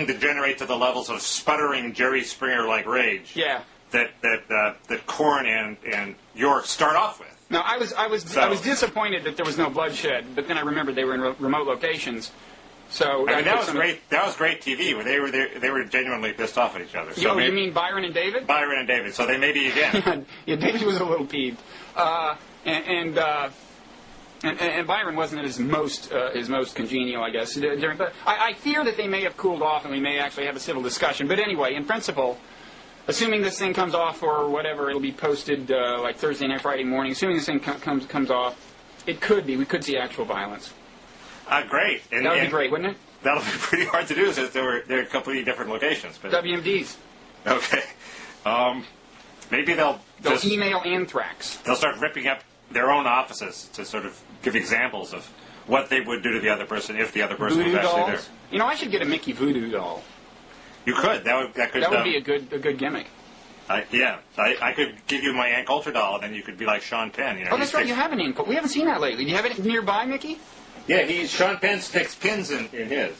degenerate to the levels of sputtering Jerry Springer-like rage. Yeah. That Corn and York start off with. No, I was disappointed that there was no bloodshed, but then I remembered they were in remote locations. So that was great. That was great TV. Where they were genuinely pissed off at each other. So you mean Byron and David? Byron and David. So they may be again. Yeah, David was a little peeved, and Byron wasn't at his most congenial, I guess. But I fear that they may have cooled off, and we may actually have a civil discussion. But anyway, in principle, assuming this thing comes off or whatever, it'll be posted like Thursday night, Friday morning. Assuming this thing comes off, we could see actual violence. Great. That would be great, wouldn't it? That'll be pretty hard to do since they're completely different locations. But WMDs. Okay. Maybe they'll email anthrax. They'll start ripping up their own offices to sort of give examples of what they would do to the other person if the other person voodoo was actually dolls? there. I should get a Mickey voodoo doll. You could. That would be a good gimmick. I could give you my Ann Coulter doll, and then you could be like Sean Penn. Oh, that's right. You have an Ann Coulter. We haven't seen that lately. Do you have it nearby, Mickey? Yeah, Sean Penn sticks pins in his.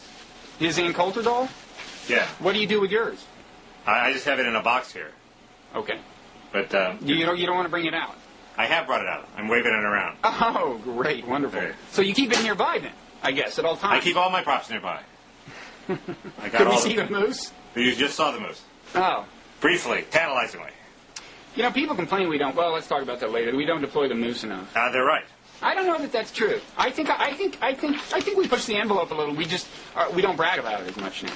His Ann Coulter doll? Yeah. What do you do with yours? I just have it in a box here. Okay. But you don't want to bring it out? I have brought it out. I'm waving it around. Oh, great. Wonderful. Right. So you keep it nearby then, I guess, at all times? I keep all my props nearby. Can we see the moose? You just saw the moose. Oh. Briefly, tantalizingly. You know, people complain we don't. Well, let's talk about that later. We don't deploy the moose enough. They're right. I don't know that that's true. I think we push the envelope a little. We just we don't brag about it as much now.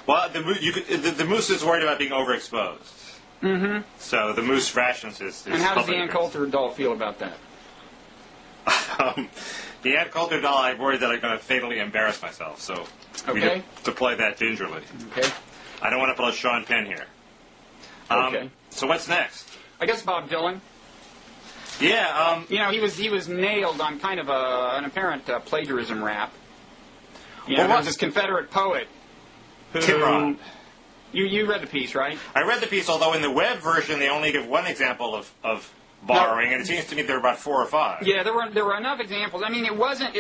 Well, the moose is worried about being overexposed. Mm-hmm. So the moose rations his And how does the Ann appearance. Coulter doll feel about that? The Ann Coulter doll, I'm worried that I'm going to fatally embarrass myself. So we deploy that gingerly. Okay. I don't want to pull a Sean Penn here. Okay. So what's next? I guess Bob Dylan. Yeah. You know, he was nailed on kind of an apparent plagiarism rap. You know, there was this Confederate poet who... Timrod. You read the piece, right? I read the piece, although in the web version they only give one example of borrowing, and it seems to me there are about 4 or 5. Yeah, there were enough examples. I mean, it wasn't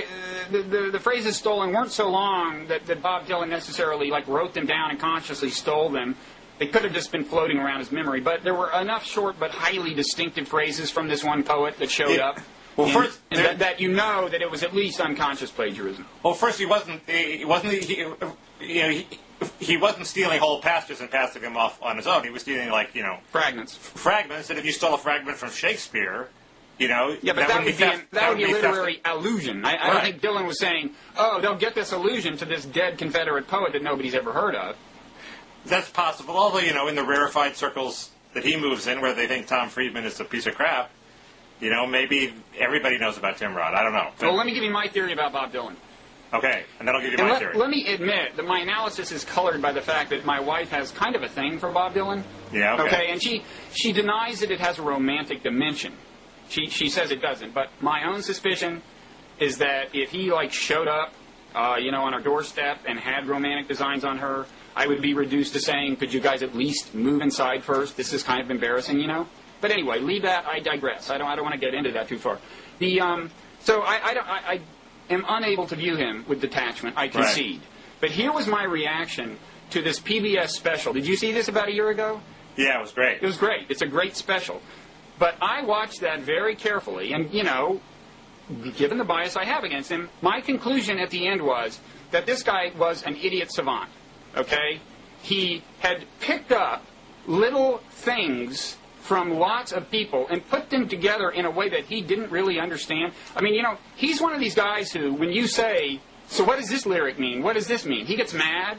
the phrases stolen weren't so long that Bob Dylan necessarily wrote them down and consciously stole them. They could have just been floating around his memory, but there were enough short but highly distinctive phrases from this one poet that showed up. Well, first, that you know that it was at least unconscious plagiarism. Well, first he wasn't stealing whole passages and passing them off on his own. He was stealing Fragments. Fragments. And if you stole a fragment from Shakespeare, yeah, but that would be a literary allusion. I don't think Dylan was saying, "Oh, they'll get this allusion to this dead Confederate poet that nobody's ever heard of." That's possible. Although in the rarefied circles that he moves in, where they think Tom Friedman is a piece of crap, maybe everybody knows about Timrod. I don't know. Well, let me give you my theory about Bob Dylan. Okay, and then I'll give you my theory. Let me admit that my analysis is colored by the fact that my wife has kind of a thing for Bob Dylan. Yeah, okay. And she denies that it has a romantic dimension. She says it doesn't. But my own suspicion is that if he showed up, on our doorstep and had romantic designs on her, I would be reduced to saying, could you guys at least move inside first? This is kind of embarrassing, But anyway, leave that. I digress. I don't want to get into that too far. So I am unable to view him with detachment. I concede. Right. But here was my reaction to this PBS special. Did you see this about a year ago? Yeah, it was great. It was great. It's a great special. But I watched that very carefully, and given the bias I have against him, my conclusion at the end was that this guy was an idiot savant. Okay? He had picked up little things from lots of people and put them together in a way that he didn't really understand. I mean, he's one of these guys who, when you say, so what does this lyric mean? What does this mean? He gets mad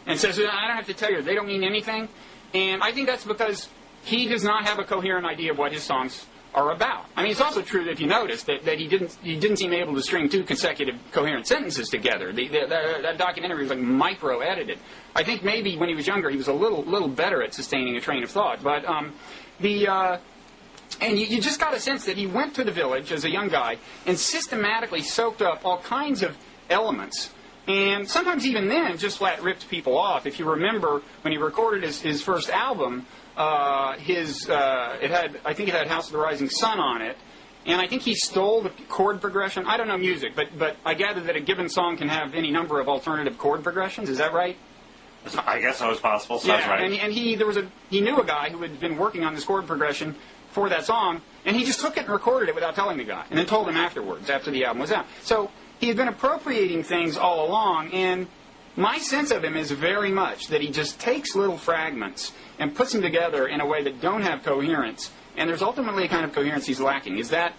and says, I don't have to tell you, they don't mean anything. And I think that's because he does not have a coherent idea of what his songs are about. I mean, it's also true that if you notice that he didn't seem able to string 2 consecutive coherent sentences together. That documentary was micro-edited. I think maybe when he was younger he was a little better at sustaining a train of thought. But and you just got a sense that he went to the village as a young guy and systematically soaked up all kinds of elements. And sometimes even then just flat ripped people off. If you remember when he recorded his first album, I think it had House of the Rising Sun on it, and I think he stole the chord progression. I don't know music, but I gather that a given song can have any number of alternative chord progressions. Is that right? I guess that was possible. Sounds right. And he knew a guy who had been working on this chord progression for that song, and he just took it and recorded it without telling the guy, and then told him afterwards, after the album was out. So he had been appropriating things all along, and my sense of him is very much that he just takes little fragments and puts them together in a way that don't have coherence, and there's ultimately a kind of coherence he's lacking. Is that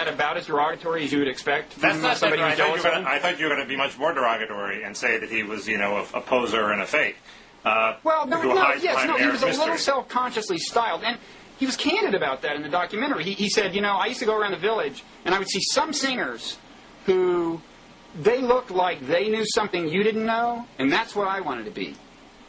about as derogatory as you would expect from somebody who's jealous of him? I thought you were going to be much more derogatory and say that he was, a poser and a fake. He was a little self-consciously styled, and he was candid about that in the documentary. He said, I used to go around the village, and I would see some singers who they looked like they knew something you didn't know, and that's what I wanted to be.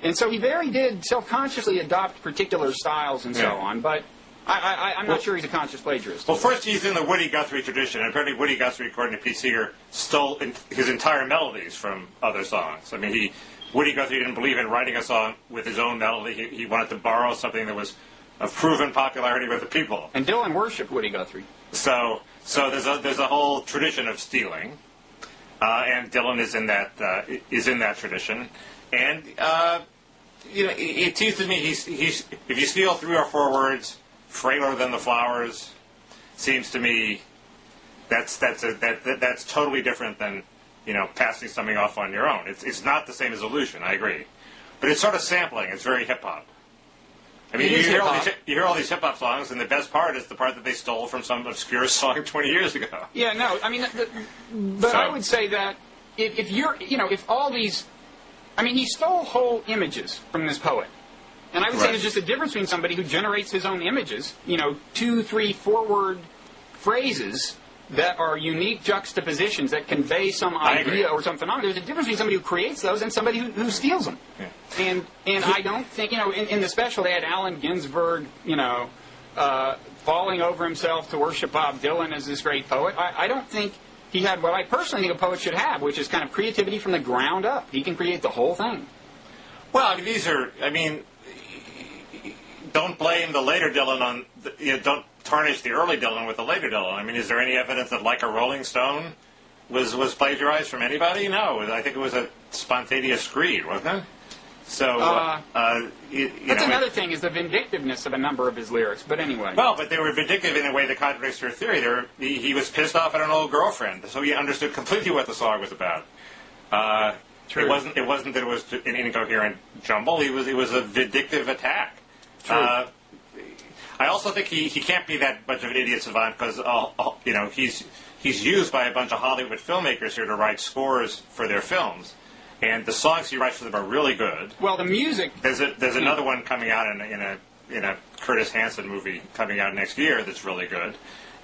And so he did self-consciously adopt particular styles and so on, but I'm not sure he's a conscious plagiarist. Well, first he's in the Woody Guthrie tradition, and apparently Woody Guthrie, according to Pete Seeger, stole his entire melodies from other songs. I mean, Woody Guthrie didn't believe in writing a song with his own melody. He wanted to borrow something that was of proven popularity with the people. And Dylan worshipped Woody Guthrie. So there's a whole tradition of stealing, and Dylan is in that tradition. And it seems to me he's if you steal 3 or 4 words, frailer than the flowers, seems to me that's totally different than passing something off on your own. It's not the same as illusion. I agree, but it's sort of sampling. It's very hip hop. I mean, you hear all these hip hop songs, and the best part is the part that they stole from some obscure song 20 years ago. Yeah, no, I mean, but I would say that if all these, I mean, he stole whole images from this poet. And I would say there's just a difference between somebody who generates his own images, 2, 3, 4-word phrases that are unique juxtapositions that convey some idea or some phenomenon. There's a difference between somebody who creates those and somebody who steals them. Yeah. And I don't think, in the special they had Allen Ginsberg, falling over himself to worship Bob Dylan as this great poet. I don't think he had what I personally think a poet should have, which is kind of creativity from the ground up. He can create the whole thing. Well, don't blame the later Dylan on, don't tarnish the early Dylan with the later Dylan. I mean, is there any evidence that Like a Rolling Stone was plagiarized from anybody? No, I think it was a spontaneous screed, wasn't it? So, that's another thing, is the vindictiveness of a number of his lyrics. But anyway. Well, but they were vindictive in a way that contradicts your theory. He was pissed off at an old girlfriend, so he understood completely what the song was about. True. It wasn't that it was an incoherent jumble. It was a vindictive attack. True. I also think he can't be that much of an idiot savant because he's used by a bunch of Hollywood filmmakers here to write scores for their films, and the songs he writes for them are really good. Well, the music. There's another one coming out in a Curtis Hanson movie coming out next year that's really good,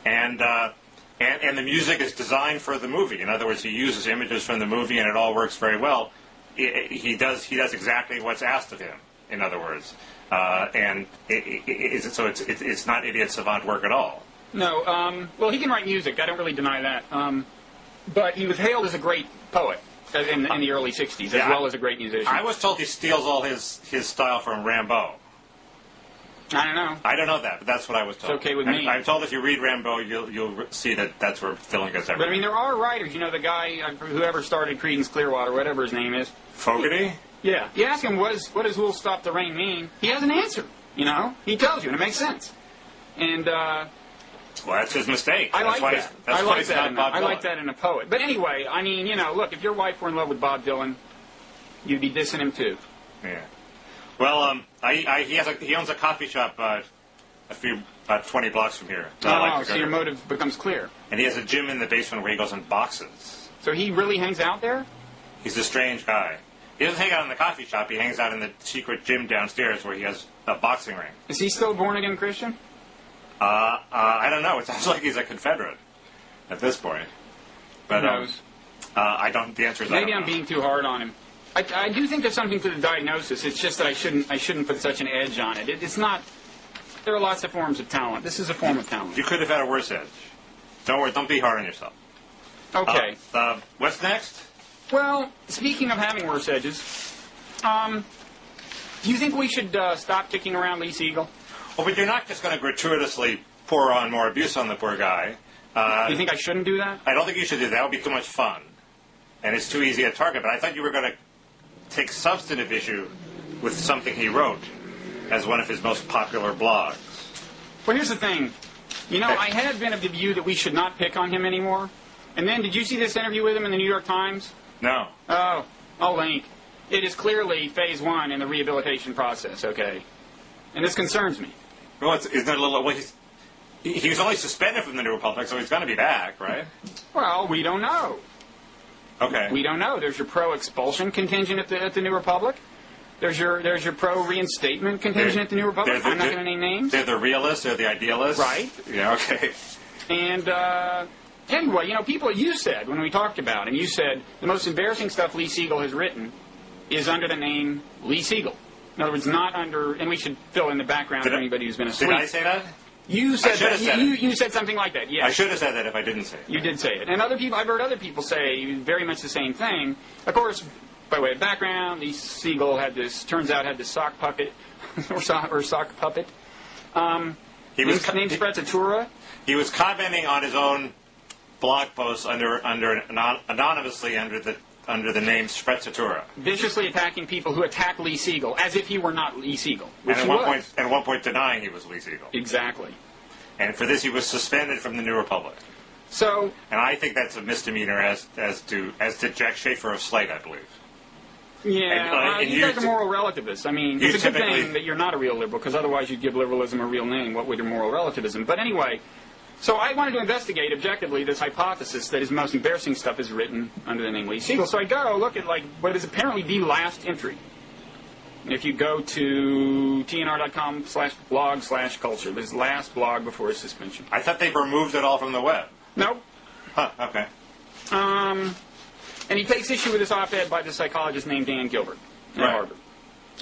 and the music is designed for the movie. In other words, he uses images from the movie, and it all works very well. He does exactly what's asked of him. In other words. And it's not idiot savant work at all. No, well, he can write music. I don't really deny that. But he was hailed as a great poet in the early 60s, as well as a great musician. I was told he steals all his style from Rimbaud. I don't know. I don't know that, but that's what I was told. It's okay with me. I'm told if you read Rimbaud, you'll see that that's where Dylan gets everything. But I mean, there are writers. The guy, whoever started Creedence Clearwater, whatever his name is. Fogarty? Yeah. You ask him, what does "Who'll Stop the Rain" mean? He has an answer. He tells you, and it makes sense. And well, that's his mistake. I like that. I like that in a poet. But anyway, I mean, look, if your wife were in love with Bob Dylan, you'd be dissing him too. Yeah. Well, he owns a coffee shop about 20 blocks from here. So your motive becomes clear. And he has a gym in the basement where he goes in boxes. So he really hangs out there? He's a strange guy. He doesn't hang out in the coffee shop. He hangs out in the secret gym downstairs where he has a boxing ring. Is he still born-again Christian? I don't know. It sounds like he's a Confederate at this point. But who knows? I don't. The answer is maybe I'm being too hard on him. I do think there's something to the diagnosis. It's just that I shouldn't put such an edge on it. It's not. There are lots of forms of talent. This is a form of talent. You could have had a worse edge. Don't worry. Don't be hard on yourself. Okay. What's next? Well, speaking of having worse edges, do you think we should stop kicking around Lee Siegel? Well, but you're not just going to gratuitously pour on more abuse on the poor guy. Do you think I shouldn't do that? I don't think you should do that. That would be too much fun. And it's too easy a target. But I thought you were going to take substantive issue with something he wrote as one of his most popular blogs. Well, here's the thing. I had been of the view that we should not pick on him anymore. And then, did you see this interview with him in the New York Times? No. Oh, I'll link. It is clearly phase 1 in the rehabilitation process, okay? And this concerns me. Well, isn't that a little... Well, he was only suspended from the New Republic, so he's going to be back, right? Well, we don't know. Okay. We don't know. There's your pro-expulsion contingent at the New Republic. There's your pro-reinstatement contingent at the New Republic. I'm not going to name names. They're the realists. They're the idealists. Right. Yeah, okay. And... Anyway, people, you said, when we talked about, and you said, the most embarrassing stuff Lee Siegel has written is under the name Lee Siegel. In other words, not under, and we should fill in the background for anybody who's been asleep. Did I say that? You said that. You said something like that, yes. I should have said that if I didn't say it. You did say it. And other people, I've heard other people say very much the same thing. Of course, by way of background, Lee Siegel had this sock puppet, or sock puppet. Named Sprezzatura. He was commenting on his own blog posts anonymously under the under the name Sprezzatura. Viciously attacking people who attack Lee Siegel as if he were not Lee Siegel. And at one point denying he was Lee Siegel. Exactly. And for this he was suspended from the New Republic. So, and I think that's a misdemeanor as did Jack Schaefer of Slate, I believe. Yeah, you guys are moral relativists. I mean, it's a good thing that you're not a real liberal, because otherwise you'd give liberalism a real name. What would your moral relativism? But anyway, so I wanted to investigate objectively this hypothesis that his most embarrassing stuff is written under the name Lee Siegel. So I go look at what is apparently the last entry. If you go to tnr.com/blog/culture, this last blog before his suspension. I thought they removed it all from the web. Nope. Huh, okay. And he takes issue with this op-ed by the psychologist named Dan Gilbert at Harvard.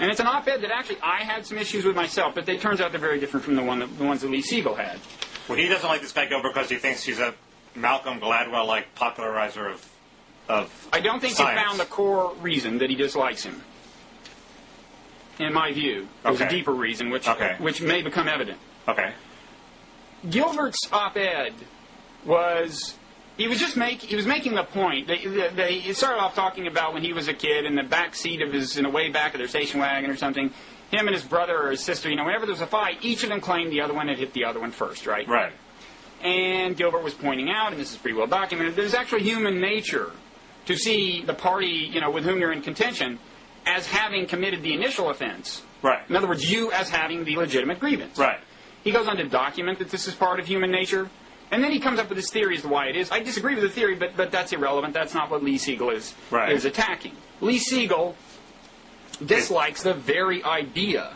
And it's an op-ed that actually I had some issues with myself, but it turns out they're very different from the ones that Lee Siegel had. Well, he doesn't like this guy Gilbert because he thinks he's a Malcolm Gladwell-like popularizer of I don't think science. He found the core reason that he dislikes him. In my view, there's a deeper reason, which may become evident. Okay. Gilbert's op-ed was... He was making the point that he started off talking about when he was a kid in the back seat of in the way back of their station wagon or something. Him and his brother or his sister, whenever there was a fight, each of them claimed the other one had hit the other one first, right? Right. And Gilbert was pointing out, and this is pretty well documented, there's actually human nature to see the party, with whom you're in contention as having committed the initial offense. Right. In other words, you as having the legitimate grievance. Right. He goes on to document that this is part of human nature. And then he comes up with this theory as to why it is. I disagree with the theory, but that's irrelevant. That's not what Lee Siegel is attacking. Lee Siegel dislikes the very idea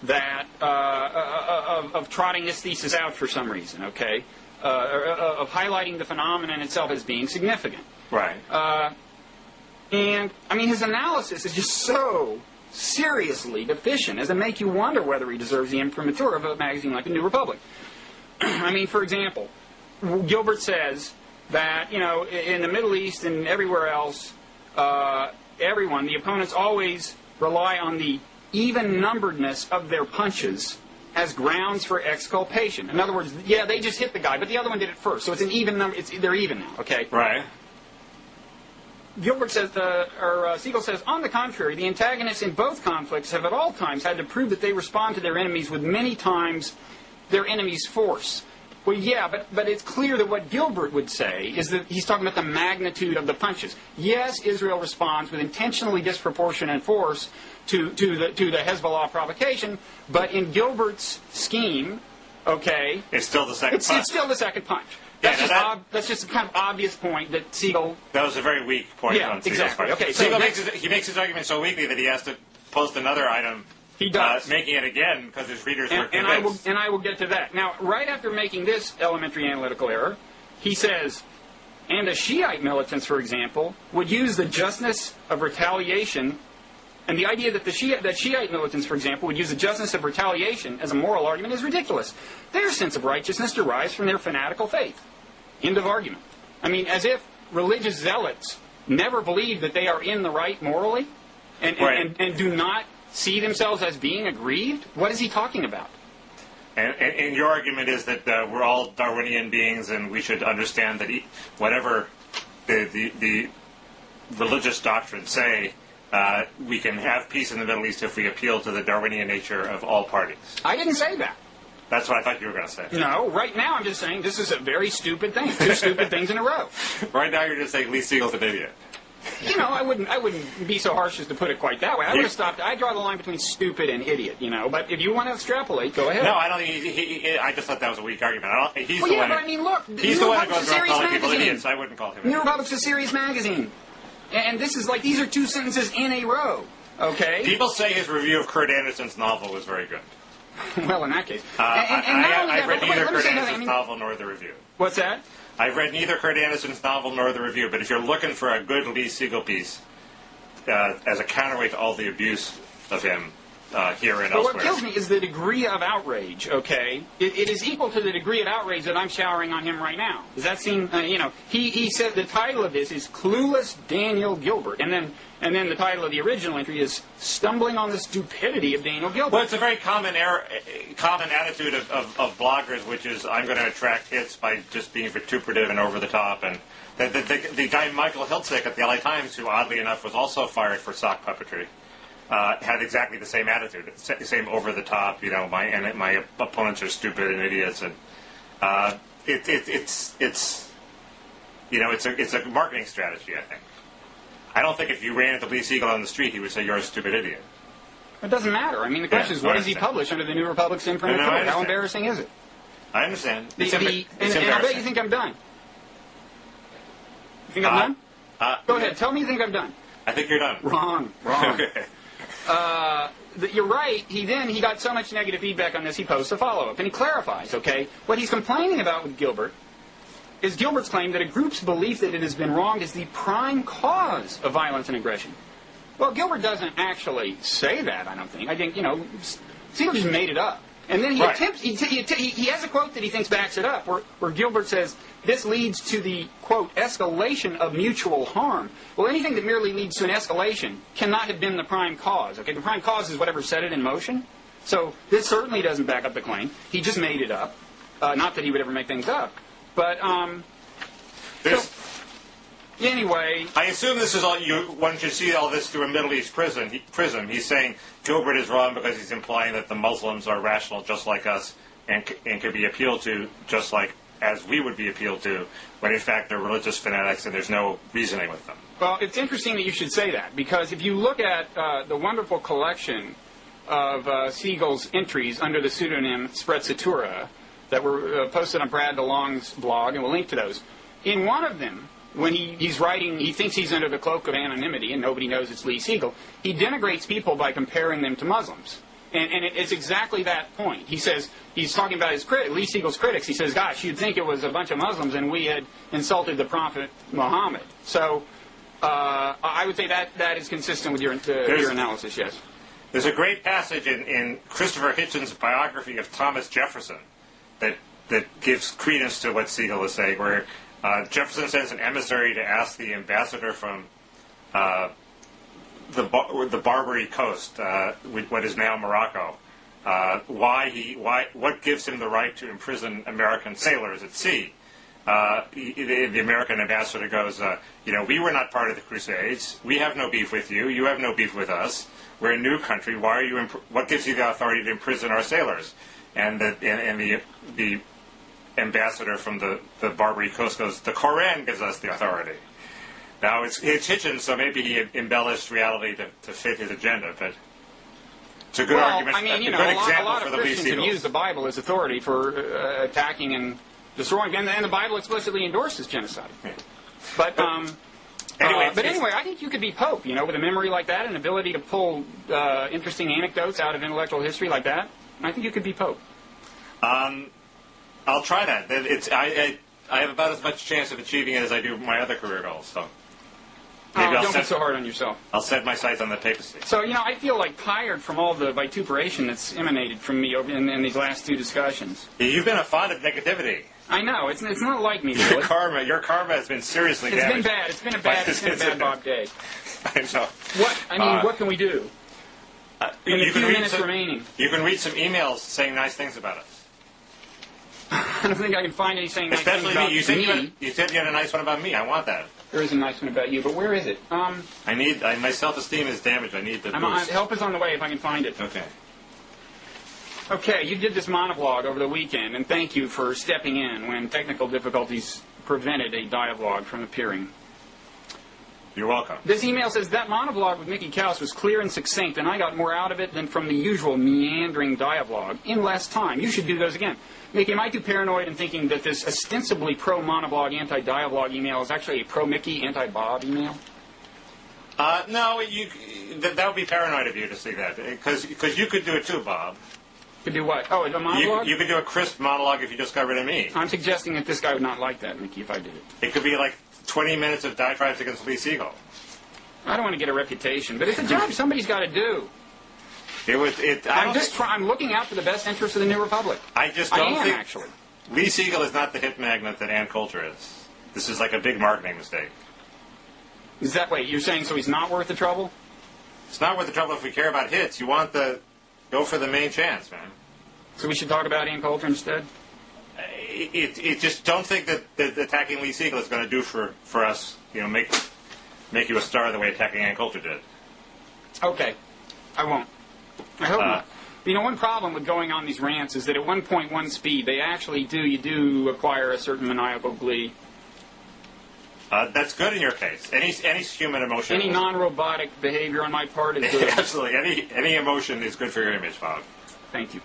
that of trotting this thesis out for some reason, okay? Of highlighting the phenomenon itself as being significant. Right. And, I mean, his analysis is just so seriously deficient as to make you wonder whether he deserves the imprimatur of a magazine like the New Republic. I mean, for example, Gilbert says that, in the Middle East and everywhere else, the opponents always rely on the even-numberedness of their punches as grounds for exculpation. In other words, they just hit the guy, but the other one did it first, so it's an even number. They're even now, okay? Right. Gilbert says, Siegel says, on the contrary, the antagonists in both conflicts have at all times had to prove that they respond to their enemies with many times their enemy's force. Well, yeah, but it's clear that what Gilbert would say is that he's talking about the magnitude of the punches. Yes, Israel responds with intentionally disproportionate force to the Hezbollah provocation, but in Gilbert's scheme, okay, it's still the second punch. It's still the second punch. That's just a kind of obvious point that Siegel... That was a very weak point on Siegel's exactly. part. Okay, Siegel makes his argument so weakly that he has to post another item. He does. Making it again because his readers were convinced. And I will get to that. Now, right after making this elementary analytical error, he says, and the Shiite militants, for example, would use the justness of retaliation, and the idea that Shiite militants, for example, would use the justness of retaliation as a moral argument is ridiculous. Their sense of righteousness derives from their fanatical faith. End of argument. I mean, as if religious zealots never believe that they are in the right morally, and do not see themselves as being aggrieved? What is he talking about? And your argument is that we're all Darwinian beings and we should understand that whatever the religious doctrines say, we can have peace in the Middle East if we appeal to the Darwinian nature of all parties. I didn't say that. That's what I thought you were going to say. No, right now I'm just saying this is a very stupid thing. Two stupid things in a row. Right now you're just saying Lee Siegel's an idiot. I wouldn't be so harsh as to put it quite that way. I would have stopped. I draw the line between stupid and idiot, But if you want to extrapolate, go ahead. No, I don't think I just thought that was a weak argument. He's the one he's the one who goes around calling people idiots. I wouldn't call him an New Republic's a serious magazine. And this is these are two sentences in a row, okay? People say his review of Kurt Anderson's novel was very good. Well, in that case. I've read neither Kurt Anderson's novel nor the review. What's that? I've read neither Kurt Anderson's novel nor the review, but if you're looking for a good Lee Siegel piece as a counterweight to all the abuse of him here and elsewhere. But what kills me is the degree of outrage, okay? It is equal to the degree of outrage that I'm showering on him right now. Does that seem, he said the title of this is Clueless Daniel Gilbert, and then the title of the original entry is Stumbling on the Stupidity of Daniel Gilbert. Well, it's a very common attitude of bloggers, which is I'm going to attract hits by just being vituperative and over the top, and The guy Michael Hiltzik at the LA Times, who oddly enough was also fired for sock puppetry, had exactly the same attitude, same over the top. My opponents are stupid and idiots, and it's a marketing strategy. I think. I don't think if you ran into Lee Siegel on the street, he would say you're a stupid idiot. It doesn't matter. I mean, the question is, what does he publish under the New Republic's imprint? How embarrassing is it? I understand. And I bet you think I'm done. You think I'm done? Go ahead. Tell me you think I'm done. I think you're done. Wrong. You're right. He got so much negative feedback on this, he posts a follow-up. And he clarifies, okay? What he's complaining about with Gilbert is Gilbert's claim that a group's belief that it has been wronged is the prime cause of violence and aggression. Well, Gilbert doesn't actually say that, I don't think. I think, Siegel just made it up. And then he attempts, he has a quote that he thinks backs it up, where Gilbert says, this leads to the, quote, escalation of mutual harm. Well, anything that merely leads to an escalation cannot have been the prime cause. Okay, the prime cause is whatever set it in motion. So this certainly doesn't back up the claim. He just made it up. Not that he would ever make things up. But, anyway, I assume this is all one should see all this through a Middle East prism. He's saying Gilbert is wrong because he's implying that the Muslims are rational just like us and could be appealed to just like as we would be appealed to, when in fact they're religious fanatics and there's no reasoning with them. Well, it's interesting that you should say that, because if you look at the wonderful collection of Siegel's entries under the pseudonym Sprezzatura that were posted on Brad DeLong's blog, and we'll link to those, in one of them, when he's writing, he thinks he's under the cloak of anonymity and nobody knows it's Lee Siegel, he denigrates people by comparing them to Muslims. And it's exactly that point. He says, he's talking about Lee Siegel's critics. He says, gosh, you'd think it was a bunch of Muslims and we had insulted the Prophet Muhammad. So I would say that is consistent with your analysis, yes. There's a great passage in Christopher Hitchens' biography of Thomas Jefferson that gives credence to what Siegel is saying, where Jefferson sends an emissary to ask the ambassador from the Barbary Coast, what is now Morocco, what gives him the right to imprison American sailors at sea. The American ambassador goes, we were not part of the Crusades. We have no beef with you. You have no beef with us. We're a new country. Why are you? What gives you the authority to imprison our sailors? And the ambassador from the Barbary Coast goes, the Koran gives us the authority. Now, it's Hitchens, so maybe he embellished reality to fit his agenda, but it's a good argument. I mean, a lot of Christians have used the Bible as authority for attacking and destroying, and the Bible explicitly endorses genocide. Yeah. But anyway, I think you could be Pope, with a memory like that, an ability to pull interesting anecdotes out of intellectual history like that. I think you could be Pope. I'll try that. I have about as much chance of achieving it as I do my other career goals. So don't be so hard on yourself. I'll set my sights on the papacy. So I feel tired from all the vituperation that's emanated from me in these last two discussions. You've been a fond of negativity. I know. It's not like me. Really. Your karma has been seriously damaged. It's been a bad Bob day. I know. What can we do? In the few minutes remaining. You can read some emails saying nice things about us. I don't think I can find any saying nice things about me. You said you had a nice one about me. I want that. There is a nice one about you, but where is it? My self-esteem is damaged. I need the boost. Help is on the way if I can find it. Okay. Okay, you did this monologue over the weekend, and thank you for stepping in when technical difficulties prevented a dialogue from appearing. You're welcome. This email says, that monologue with Mickey Kaus was clear and succinct, and I got more out of it than from the usual meandering dialogue in less time. You should do those again. Mickey, am I too paranoid in thinking that this ostensibly pro-monologue, anti-dialogue email is actually a pro-Mickey, anti-Bob email? No, that would be paranoid of you to see that, because you could do it too, Bob. Could do what? Oh, a monologue? You could do a crisp monologue if you just got rid of me. I'm suggesting that this guy would not like that, Mickey, if I did it. It could be like 20 minutes of diatribes against Lee Siegel. I don't want to get a reputation, but it's a job somebody's got to do. I'm looking out for the best interests of the New Republic. I just don't think... actually. Lee Siegel is not the hit magnet that Ann Coulter is. This is like a big marketing mistake. Is that way? You're saying so he's not worth the trouble? It's not worth the trouble if we care about hits. You want go for the main chance, man. So we should talk about Ann Coulter instead? it just don't think that attacking Lee Siegel is going to do for us, make you a star the way attacking Ann Coulter did. Okay. I won't. I hope not. One problem with going on these rants is that at 1.1 speed, you do acquire a certain maniacal glee. That's good in your case. Any human emotion. Any non-robotic behavior on my part is good. Absolutely. Any emotion is good for your image, Bob. Thank you.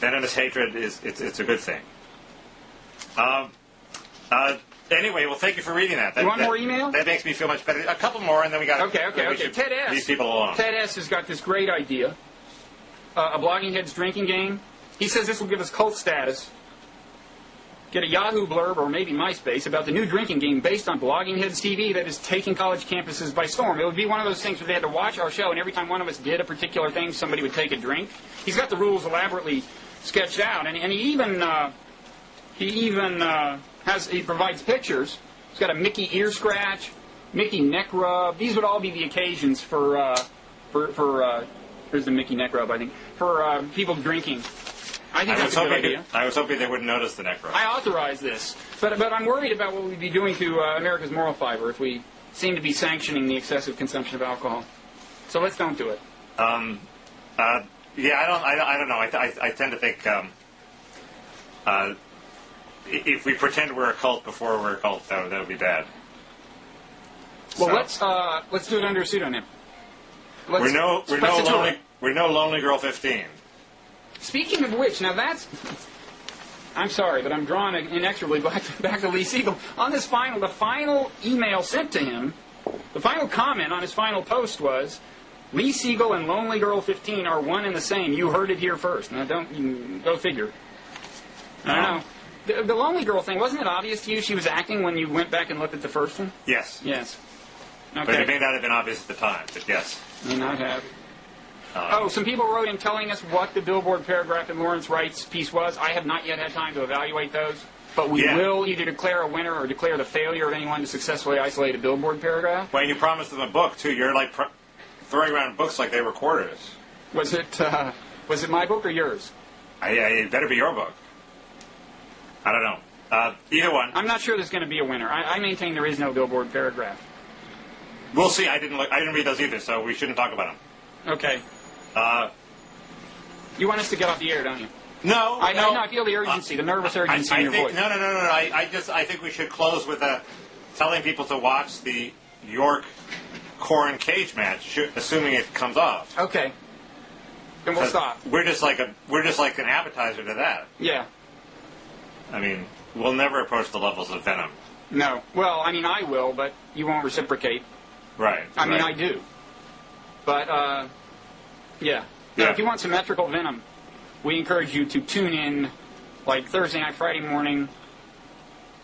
Venomous hatred it's a good thing. Anyway, well, thank you for reading that. You want more email? That makes me feel much better. A couple more, and then we got Okay. Ted S. Leave people alone. Ted S. has got this great idea. A Blogging Heads drinking game. He says this will give us cult status. Get a Yahoo blurb or maybe MySpace about the new drinking game based on Blogging Heads TV that is taking college campuses by storm. It would be one of those things where they had to watch our show, and every time one of us did a particular thing, somebody would take a drink. He's got the rules elaborately sketched out, and he provides pictures. He's got a Mickey ear scratch, Mickey neck rub. These would all be the occasions for here's the Mickey neck rub, I think, for people drinking. I think that's a good idea. I was hoping they wouldn't notice the neck rub. I authorize this, but I'm worried about what we'd be doing to America's moral fiber if we seem to be sanctioning the excessive consumption of alcohol. So let's don't do it. Yeah, I don't know. I tend to think if we pretend we're a cult before we're a cult, that would be bad. Well, so, let's do it under a pseudonym. We're no Lonely Girl 15. Speaking of which, now I'm sorry, but I'm drawn inexorably back to Lee Siegel. On this the final email sent to him, the final comment on his final post was, Lee Siegel and Lonely Girl 15 are one and the same. You heard it here first. Now, go figure. I don't know. The Lonely Girl thing, wasn't it obvious to you she was acting when you went back and looked at the first one? Yes. Yes. Okay. But it may not have been obvious at the time, but yes. May not have. Some people wrote in telling us what the Billboard paragraph in Lawrence Wright's piece was. I have not yet had time to evaluate those, but we will either declare a winner or declare the failure of anyone to successfully isolate a Billboard paragraph. Well, you promised them a book, too. You're like throwing around books like they were quarters. Was it my book or yours? It better be your book. I don't know. Either one. I'm not sure there's going to be a winner. I maintain there is no Billboard paragraph. We'll see. I didn't read those either, so we shouldn't talk about them. Okay. You want us to get off the air, don't you? No. I feel the urgency, the nervous urgency in your voice. No. I think we should close with telling people to watch the York Corn cage match, assuming it comes off. Okay. Then we'll stop. We're just like an appetizer to that. Yeah. I mean, we'll never approach the levels of Venom. No. Well, I will, but you won't reciprocate. Right. I do. But, yeah. Now, if you want symmetrical Venom, we encourage you to tune in, like, Thursday night, Friday morning,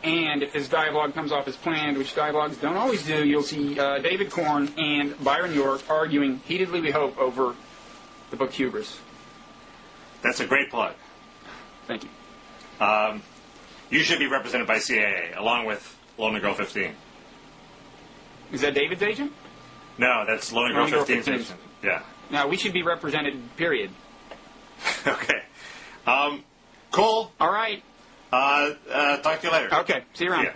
and if this dialogue comes off as planned, which dialogues don't always do, you'll see David Korn and Byron York arguing heatedly, we hope, over the book Hubris. That's a great plug. Thank you. You should be represented by CAA, along with Lonely Girl 15. Is that David's agent? No, that's Lonely Girl 15's agent. Yeah. No, we should be represented, period. Okay. Cool. All right. Talk to you later. Okay. See you around. Yeah.